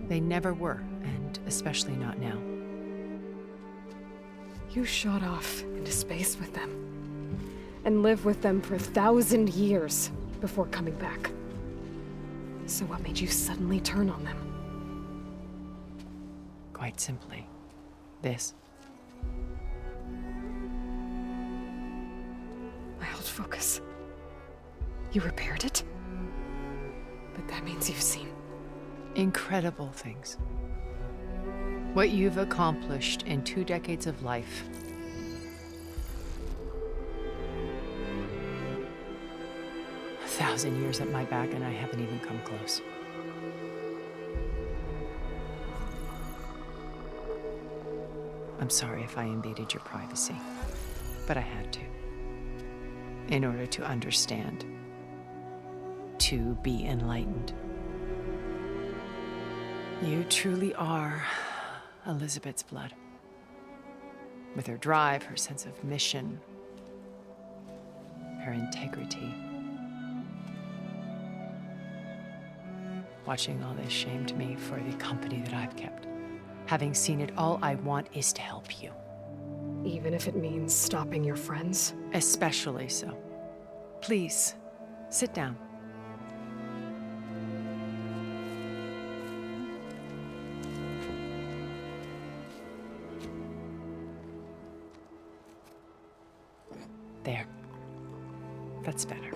They never were, and especially not now. You shot off into space with them, and lived with them for 1,000 years before coming back. So what made you suddenly turn on them? Quite simply, this. My old focus. You repaired it? But that means you've seen incredible things. What you've accomplished in 2 decades of life. A 1,000 years at my back, and I haven't even come close. I'm sorry if I invaded your privacy, but I had to. In order to understand. To be enlightened. You truly are Elizabeth's blood. With her drive, her sense of mission, her integrity. Watching all this shamed me for the company that I've kept. Having seen it, all I want is to help you. Even if it means stopping your friends? Especially so. Please, sit down. There. That's better.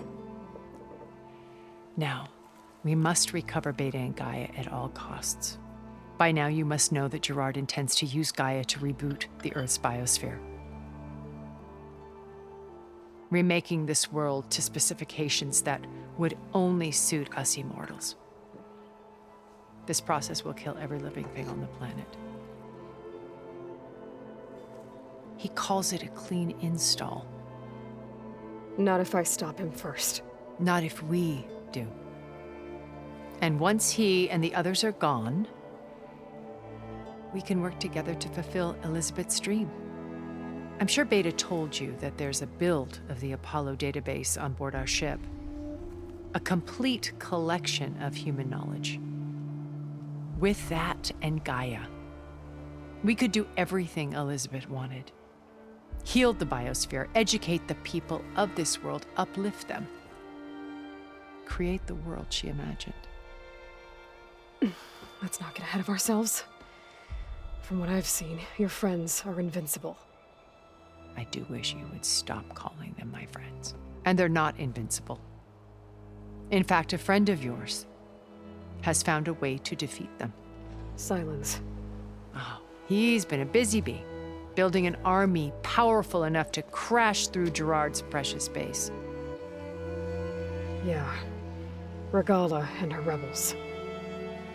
Now, we must recover Beta and Gaia at all costs. By now, you must know that Gerard intends to use Gaia to reboot the Earth's biosphere. Remaking this world to specifications that would only suit us immortals. This process will kill every living thing on the planet. He calls it a clean install. Not if I stop him first. Not if we do. And once he and the others are gone, we can work together to fulfill Elizabeth's dream. I'm sure Beta told you that there's a build of the Apollo database on board our ship. A complete collection of human knowledge. With that and Gaia, we could do everything Elizabeth wanted. Heal the biosphere, educate the people of this world, uplift them. Create the world she imagined. Let's not get ahead of ourselves. From what I've seen, your friends are invincible. I do wish you would stop calling them my friends. And they're not invincible. In fact, a friend of yours has found a way to defeat them. Sylens. Oh, he's been a busy bee, building an army powerful enough to crash through Gerard's precious base. Yeah. Regalla and her rebels.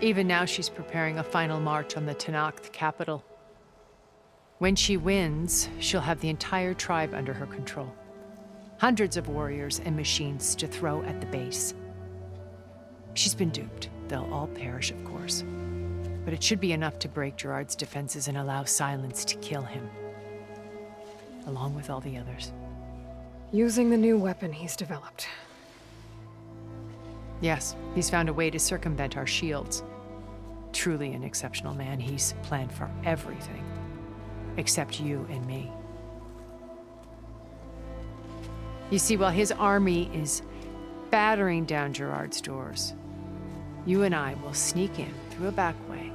Even now, she's preparing a final march on the Talanah, the capital. When she wins, she'll have the entire tribe under her control. Hundreds of warriors and machines to throw at the base. She's been duped. They'll all perish, of course. But it should be enough to break Gerard's defenses and allow Sylens to kill him. Along with all the others. Using the new weapon he's developed. Yes, he's found a way to circumvent our shields. Truly an exceptional man. He's planned for everything. Except you and me. You see, while his army is battering down Gerard's doors, you and I will sneak in through a back way.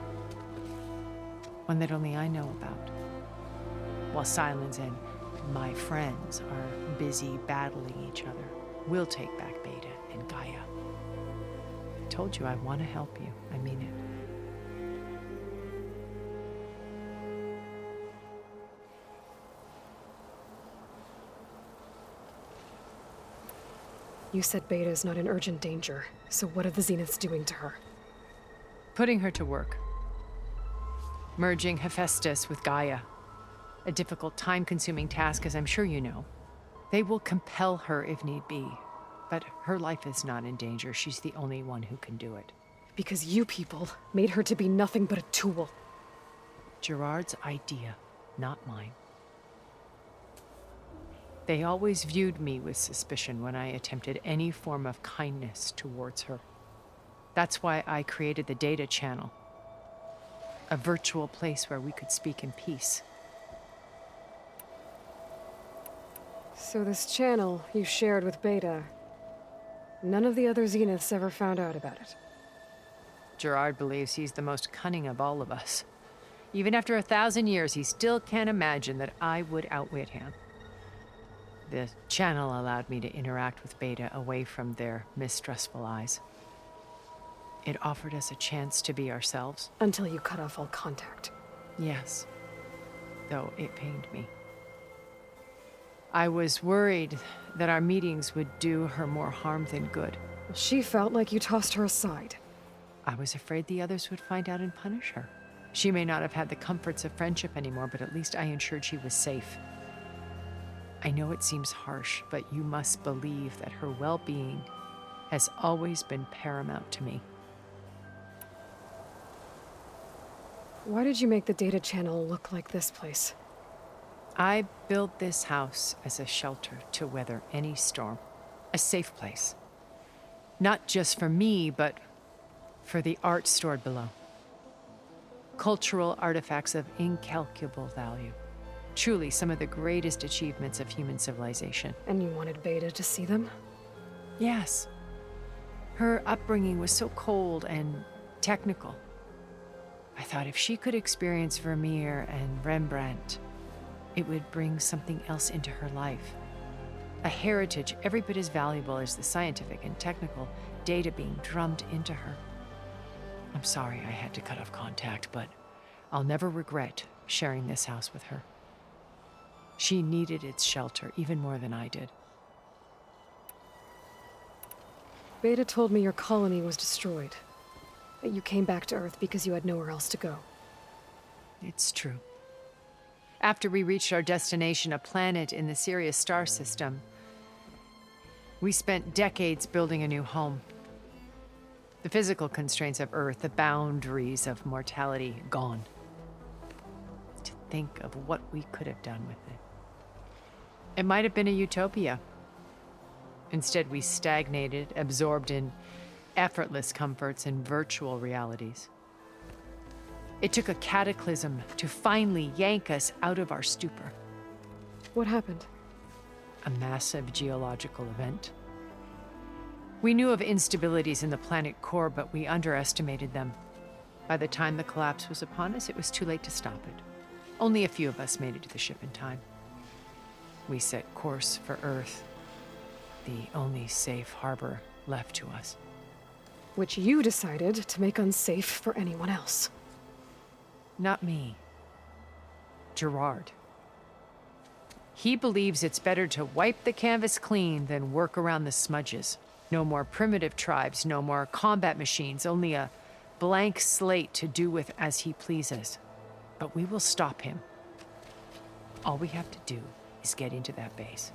One that only I know about. While Sylens and my friends are busy battling each other, we'll take back Beta and Gaia. I told you I want to help you. I mean it. You said Beta is not in urgent danger, so what are the Zeniths doing to her? Putting her to work. Merging Hephaestus with Gaia. A difficult, time-consuming task, as I'm sure you know. They will compel her if need be. But her life is not in danger. She's the only one who can do it. Because you people made her to be nothing but a tool. Gerard's idea, not mine. They always viewed me with suspicion when I attempted any form of kindness towards her. That's why I created the data channel. A virtual place where we could speak in peace. So this channel you shared with Beta, none of the other Zeniths ever found out about it? Gerard believes he's the most cunning of all of us. Even after 1,000 years, he still can't imagine that I would outwit him. The channel allowed me to interact with Beta away from their mistrustful eyes. It offered us a chance to be ourselves. Until you cut off all contact. Yes. Though it pained me. I was worried that our meetings would do her more harm than good. She felt like you tossed her aside. I was afraid the others would find out and punish her. She may not have had the comforts of friendship anymore, but at least I ensured she was safe. I know it seems harsh, but you must believe that her well-being has always been paramount to me. Why did you make the data channel look like this place? I built this house as a shelter to weather any storm. A safe place. Not just for me, but for the art stored below. Cultural artifacts of incalculable value. Truly some of the greatest achievements of human civilization. And you wanted Beta to see them? Yes. Her upbringing was so cold and technical. I thought if she could experience Vermeer and Rembrandt, it would bring something else into her life. A heritage every bit as valuable as the scientific and technical data being drummed into her. I'm sorry I had to cut off contact, but I'll never regret sharing this house with her. She needed its shelter even more than I did. Beta told me your colony was destroyed. That you came back to Earth because you had nowhere else to go. It's true. After we reached our destination, a planet in the Sirius star system, we spent decades building a new home. The physical constraints of Earth, the boundaries of mortality, gone. To think of what we could have done with it. It might have been a utopia. Instead, we stagnated, absorbed in effortless comforts and virtual realities. It took a cataclysm to finally yank us out of our stupor. What happened? A massive geological event. We knew of instabilities in the planet core, but we underestimated them. By the time the collapse was upon us, it was too late to stop it. Only a few of us made it to the ship in time. We set course for Earth, the only safe harbor left to us. Which you decided to make unsafe for anyone else. Not me. Gerard. He believes it's better to wipe the canvas clean than work around the smudges. No more primitive tribes, no more combat machines, only a blank slate to do with as he pleases. But we will stop him. All we have to do is get into that base.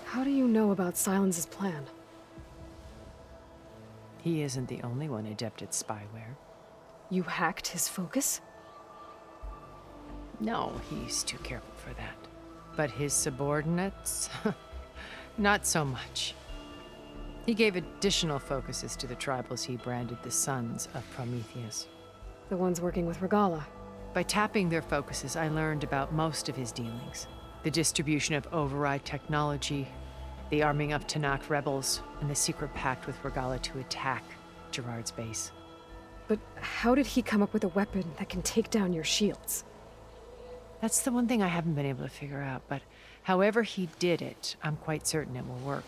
How do you know about Sylens' plan? He isn't the only one adept at spyware. You hacked his focus? No, he's too careful for that. But his subordinates? Not so much. He gave additional focuses to the tribals he branded the Sons of Prometheus. The ones working with Regalla. By tapping their focuses, I learned about most of his dealings. The distribution of override technology, the arming of Tanakh rebels, and the secret pact with Regalla to attack Gerard's base. But how did he come up with a weapon that can take down your shields? That's the one thing I haven't been able to figure out, but however he did it, I'm quite certain it will work.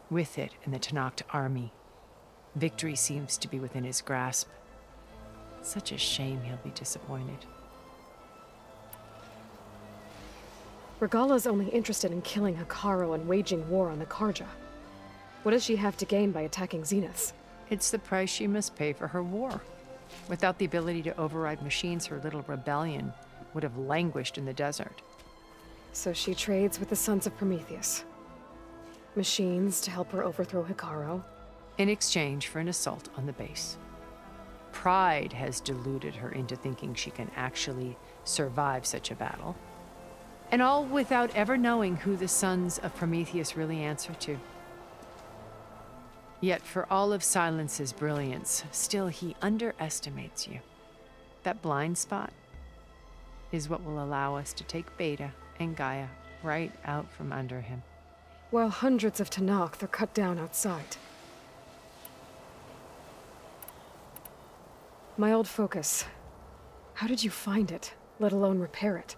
With it and the Tanakh army, victory seems to be within his grasp. Such a shame he'll be disappointed. Regalla's only interested in killing Hekarro and waging war on the Karja. What does she have to gain by attacking Zeniths? It's the price she must pay for her war. Without the ability to override machines, her little rebellion would have languished in the desert. So she trades with the Sons of Prometheus. Machines to help her overthrow Hekarro. In exchange for an assault on the base. Pride has deluded her into thinking she can actually survive such a battle. And all without ever knowing who the sons of Prometheus really answer to. Yet for all of Sylens's brilliance, still he underestimates you. That blind spot is what will allow us to take Beta and Gaia right out from under him. While hundreds of Tanakh are cut down outside. My old focus. How did you find it, let alone repair it?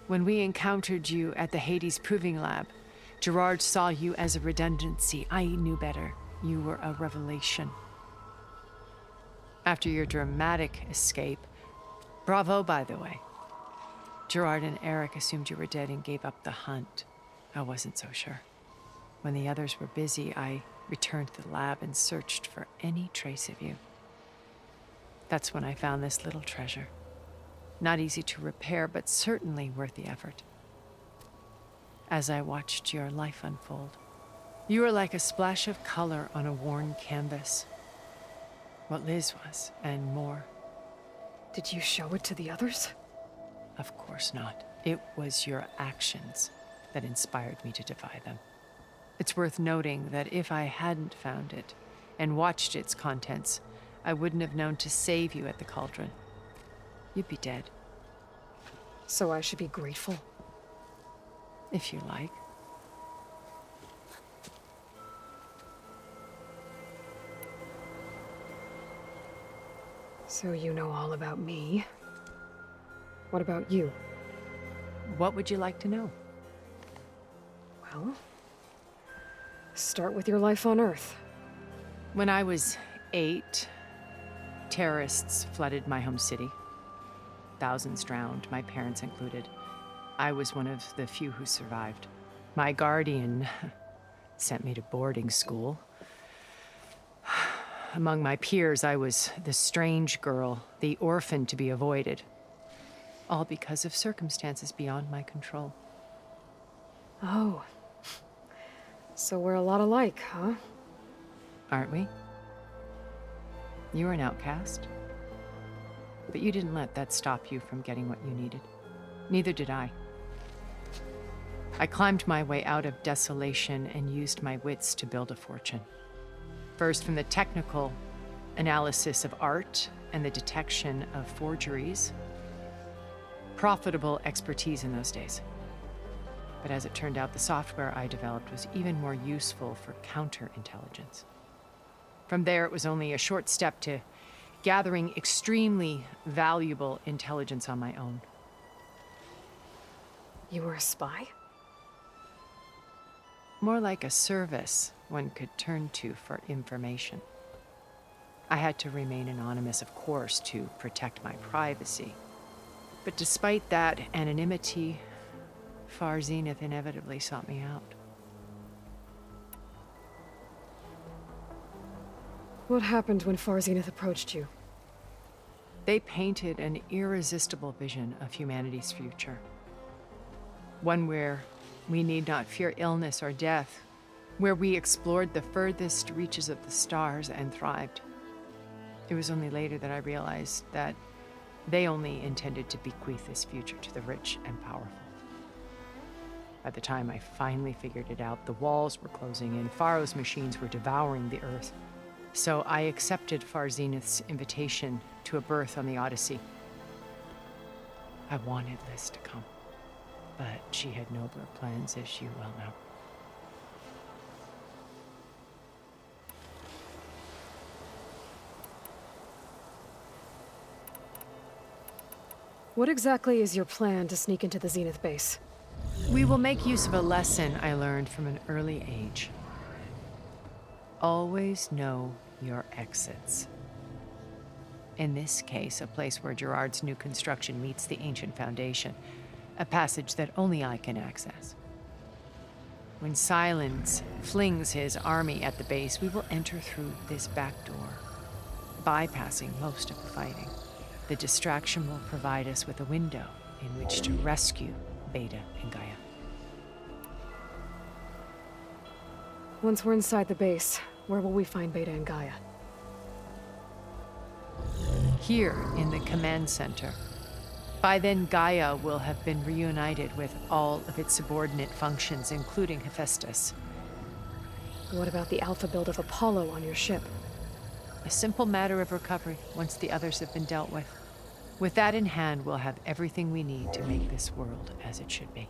When we encountered you at the Hades Proving Lab, Gerard saw you as a redundancy. I knew better. You were a revelation. After your dramatic escape, bravo, by the way. Gerard and Eric assumed you were dead and gave up the hunt. I wasn't so sure. When the others were busy, I returned to the lab and searched for any trace of you. That's when I found this little treasure. Not easy to repair, but certainly worth the effort. As I watched your life unfold, you were like a splash of color on a worn canvas. What Liz was, and more. Did you show it to the others? Of course not. It was your actions that inspired me to defy them. It's worth noting that if I hadn't found it and watched its contents, I wouldn't have known to save you at the cauldron. You'd be dead. So I should be grateful? If you like. So you know all about me. What about you? What would you like to know? Well, start with your life on Earth. When I was 8, terrorists flooded my home city. Thousands drowned, my parents included. I was one of the few who survived. My guardian sent me to boarding school. Among my peers, I was the strange girl, the orphan to be avoided. All because of circumstances beyond my control. Oh. So we're a lot alike, huh? Aren't we? You were an outcast. But you didn't let that stop you from getting what you needed. Neither did I. I climbed my way out of desolation and used my wits to build a fortune. First from the technical analysis of art and the detection of forgeries. Profitable expertise in those days. But as it turned out, the software I developed was even more useful for counterintelligence. From there, it was only a short step to gathering extremely valuable intelligence on my own. You were a spy? More like a service one could turn to for information. I had to remain anonymous, of course, to protect my privacy. But despite that anonymity, Far Zenith inevitably sought me out. What happened when Far Zenith approached you? They painted an irresistible vision of humanity's future. One where we need not fear illness or death, where we explored the furthest reaches of the stars and thrived. It was only later that I realized that they only intended to bequeath this future to the rich and powerful. By the time I finally figured it out, the walls were closing in, Pharaoh's machines were devouring the earth. So I accepted Far Zenith's invitation to a berth on the Odyssey. I wanted Liz to come, but she had nobler plans, as you well know. What exactly is your plan to sneak into the Zenith base? We will make use of a lesson I learned from an early age. Always know your exits. In this case, a place where Gerard's new construction meets the ancient foundation, a passage that only I can access. When Sylens flings his army at the base, we will enter through this back door, bypassing most of the fighting. The distraction will provide us with a window in which to rescue Beta and Gaia. Once we're inside the base, where will we find Beta and Gaia? Here in the command center. By then, Gaia will have been reunited with all of its subordinate functions, including Hephaestus. What about the alpha build of Apollo on your ship? A simple matter of recovery once the others have been dealt with. With that in hand, we'll have everything we need to make this world as it should be.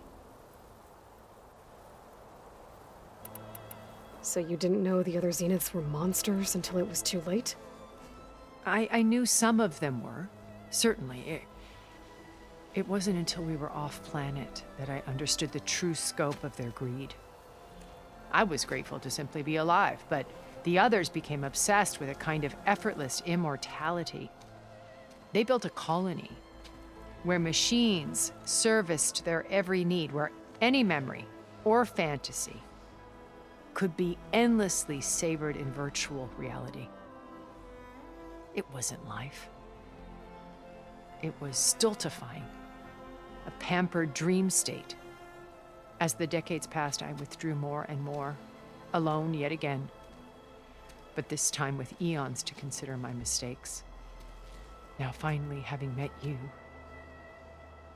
So you didn't know the other Zeniths were monsters until it was too late? I knew some of them were, certainly. It wasn't until we were off-planet that I understood the true scope of their greed. I was grateful to simply be alive, but the others became obsessed with a kind of effortless immortality. They built a colony where machines serviced their every need, where any memory or fantasy could be endlessly savored in virtual reality. It wasn't life. It was stultifying, a pampered dream state. As the decades passed, I withdrew more and more, alone yet again, but this time with eons to consider my mistakes. Now, finally, having met you,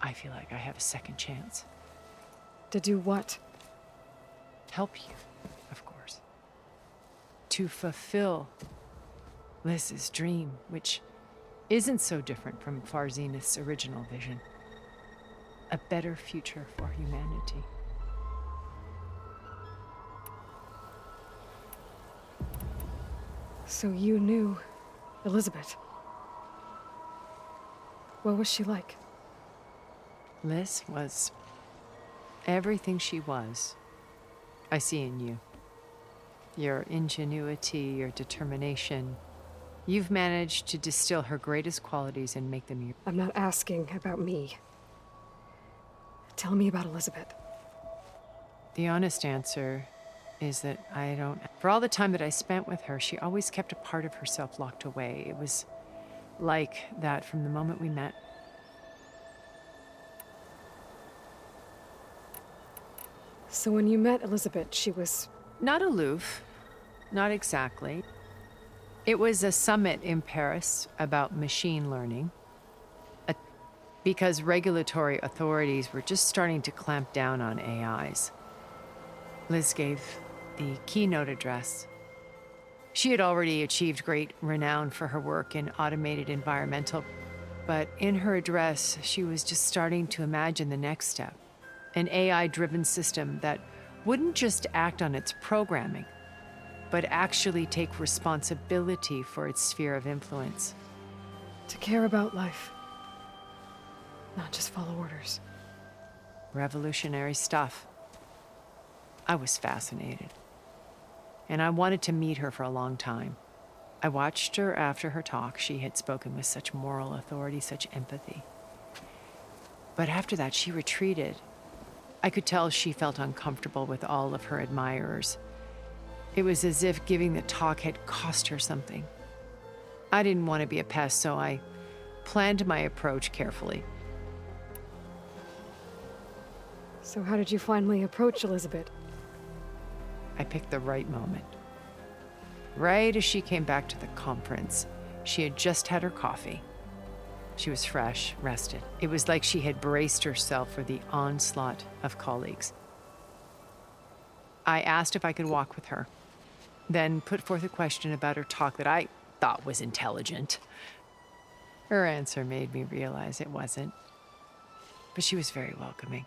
I feel like I have a second chance. To do what? Help you, of course. To fulfill Liz's dream, which isn't so different from Far Zenith's original vision. A better future for humanity. So you knew Elizabeth. What was she like? Liz was everything she was. I see in you. Your ingenuity, your determination. You've managed to distill her greatest qualities and make them your... I'm not asking about me. Tell me about Elizabeth. The honest answer is that I don't... For all the time that I spent with her, she always kept a part of herself locked away. It was like that from the moment we met. So when you met Elizabeth, she was... Not aloof. Not exactly. It was a summit in Paris about machine learning. Because regulatory authorities were just starting to clamp down on AIs. Liz gave the keynote address. She had already achieved great renown for her work in automated environmental, but in her address, she was just starting to imagine the next step. An AI-driven system that wouldn't just act on its programming, but actually take responsibility for its sphere of influence. To care about life. Not just follow orders. Revolutionary stuff. I was fascinated. And I wanted to meet her for a long time. I watched her after her talk. She had spoken with such moral authority, such empathy. But after that, she retreated. I could tell she felt uncomfortable with all of her admirers. It was as if giving the talk had cost her something. I didn't want to be a pest, so I planned my approach carefully. So how did you finally approach Elizabeth? I picked the right moment. Right as she came back to the conference, she had just had her coffee. She was fresh, rested. It was like she had braced herself for the onslaught of colleagues. I asked if I could walk with her, then put forth a question about her talk that I thought was intelligent. Her answer made me realize it wasn't, but she was very welcoming.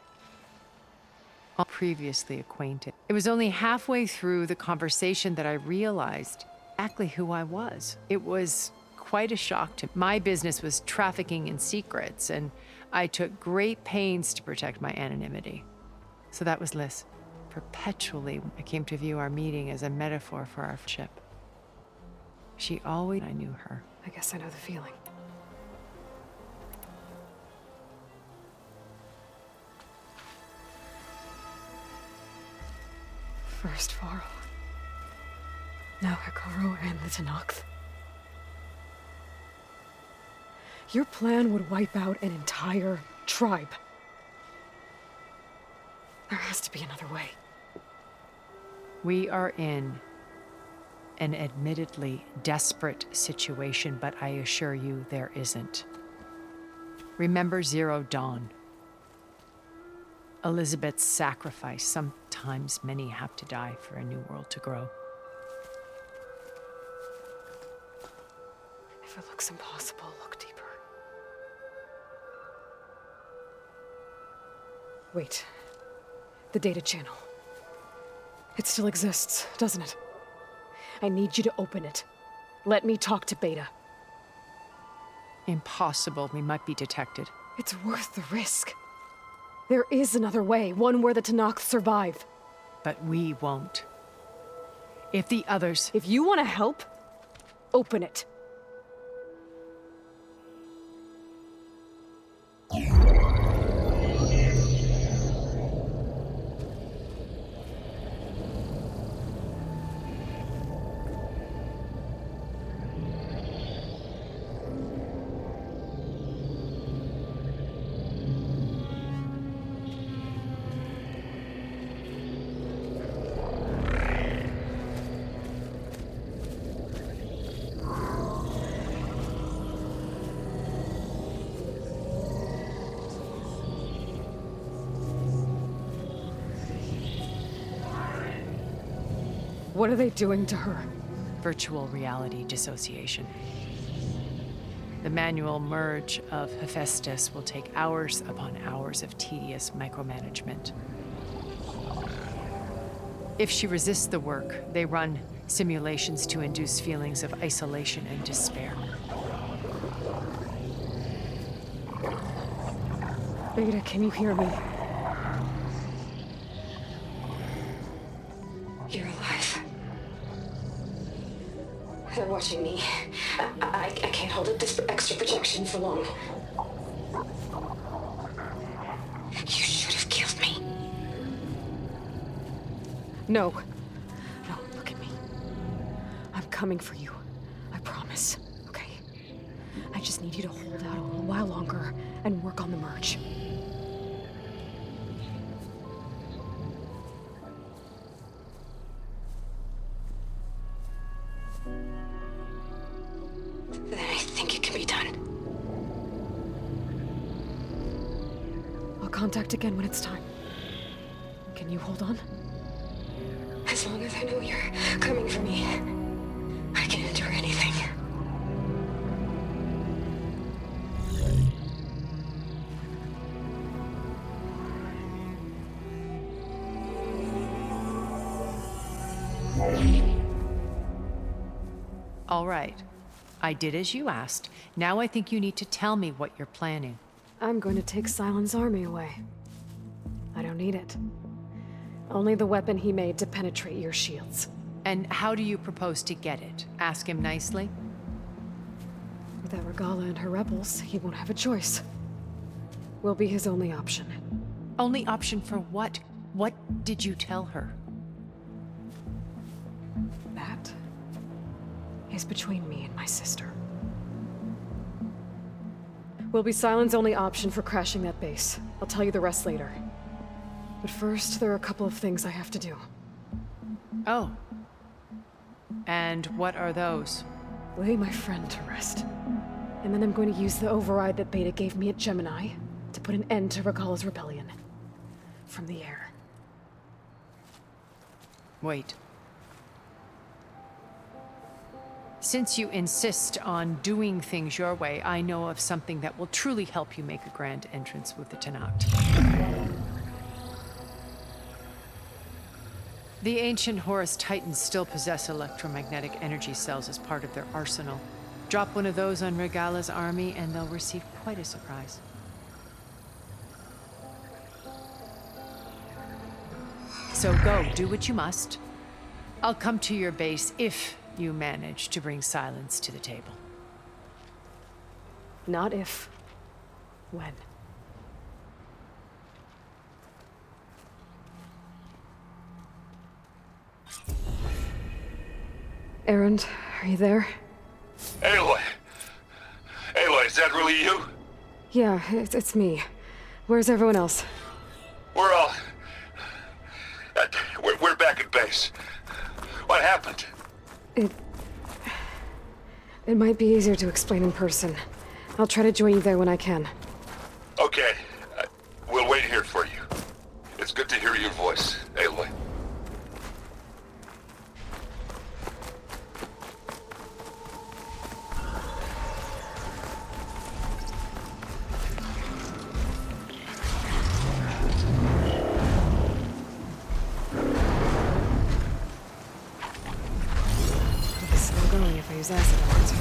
All previously acquainted. It was only halfway through the conversation that I realized exactly who I was. It was quite a shock to me. My business was trafficking in secrets, and I took great pains to protect my anonymity. So that was Liz. Perpetually, I came to view our meeting as a metaphor for our friendship. She always... I knew her. I guess I know the feeling. First Varl. Now Hekarro and the Tanakhth. Your plan would wipe out an entire tribe. There has to be another way. We are in an admittedly desperate situation, but I assure you there isn't. Remember Zero Dawn. Elizabeth's sacrifice. Sometimes many have to die for a new world to grow. If it looks impossible, look deeper. Wait. The data channel. It still exists, doesn't it? I need you to open it. Let me talk to Beta. Impossible. We might be detected. It's worth the risk. There is another way, one where the Tanakh survive. But we won't. If the others... If you want to help, open it. What are they doing to her? Virtual reality dissociation. The manual merge of Hephaestus will take hours upon hours of tedious micromanagement. If she resists the work, they run simulations to induce feelings of isolation and despair. Beta, can you hear me? You're alive. They're watching me. I can't hold up this extra protection for long. You should have killed me. No. No, look at me. I'm coming for you. I promise. Okay? I just need you to hold out a little while longer and work on the merge. Then I think it can be done. I'll contact again when it's time. Can you hold on? As long as I know you're coming for me, I can endure anything. All right. I did as you asked. Now I think you need to tell me what you're planning. I'm going to take Sylens' army away. I don't need it. Only the weapon he made to penetrate your shields. And how do you propose to get it? Ask him nicely? Without Regalla and her rebels, he won't have a choice. We'll be his only option. Only option for what? What did you tell her? That is between me and my sister. Will be Sylens' only option for crashing that base. I'll tell you the rest later. But first, there are a couple of things I have to do. Oh. And what are those? Lay my friend to rest. And then I'm going to use the override that Beta gave me at Gemini to put an end to Regalla's rebellion. From the air. Wait. Since you insist on doing things your way, I know of something that will truly help you make a grand entrance with the Talanah. The ancient Horus Titans still possess electromagnetic energy cells as part of their arsenal. Drop one of those on Regalla's army and they'll receive quite a surprise. So go, do what you must. I'll come to your base if you manage to bring Sylens to the table. Not if. When. Erend, are you there? Aloy! Aloy, is that really you? Yeah, it's me. Where's everyone else? We're all... We're back at base. What happened? It might be easier to explain in person. I'll try to join you there when I can. Okay. We'll wait here for you. It's good to hear your voice, Aloy. It'll be slow going if I use acid on it.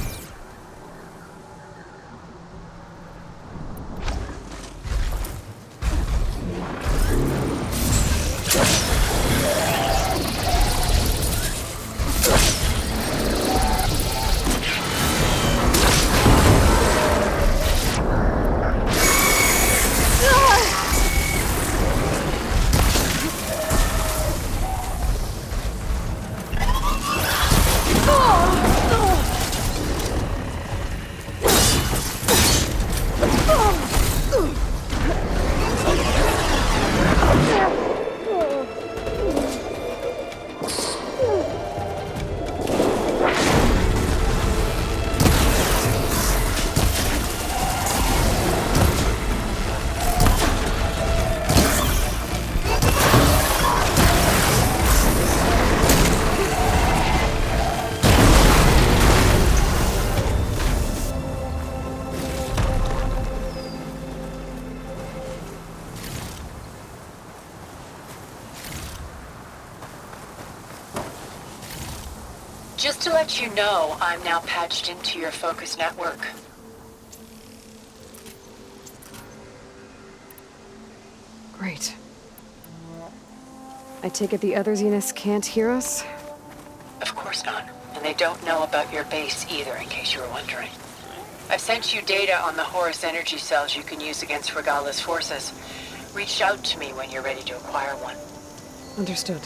Just to let you know, I'm now patched into your focus network. Great. I take it the other Zeniths can't hear us? Of course not. And they don't know about your base either, in case you were wondering. I've sent you data on the Horus energy cells you can use against Regalla's forces. Reach out to me when you're ready to acquire one. Understood.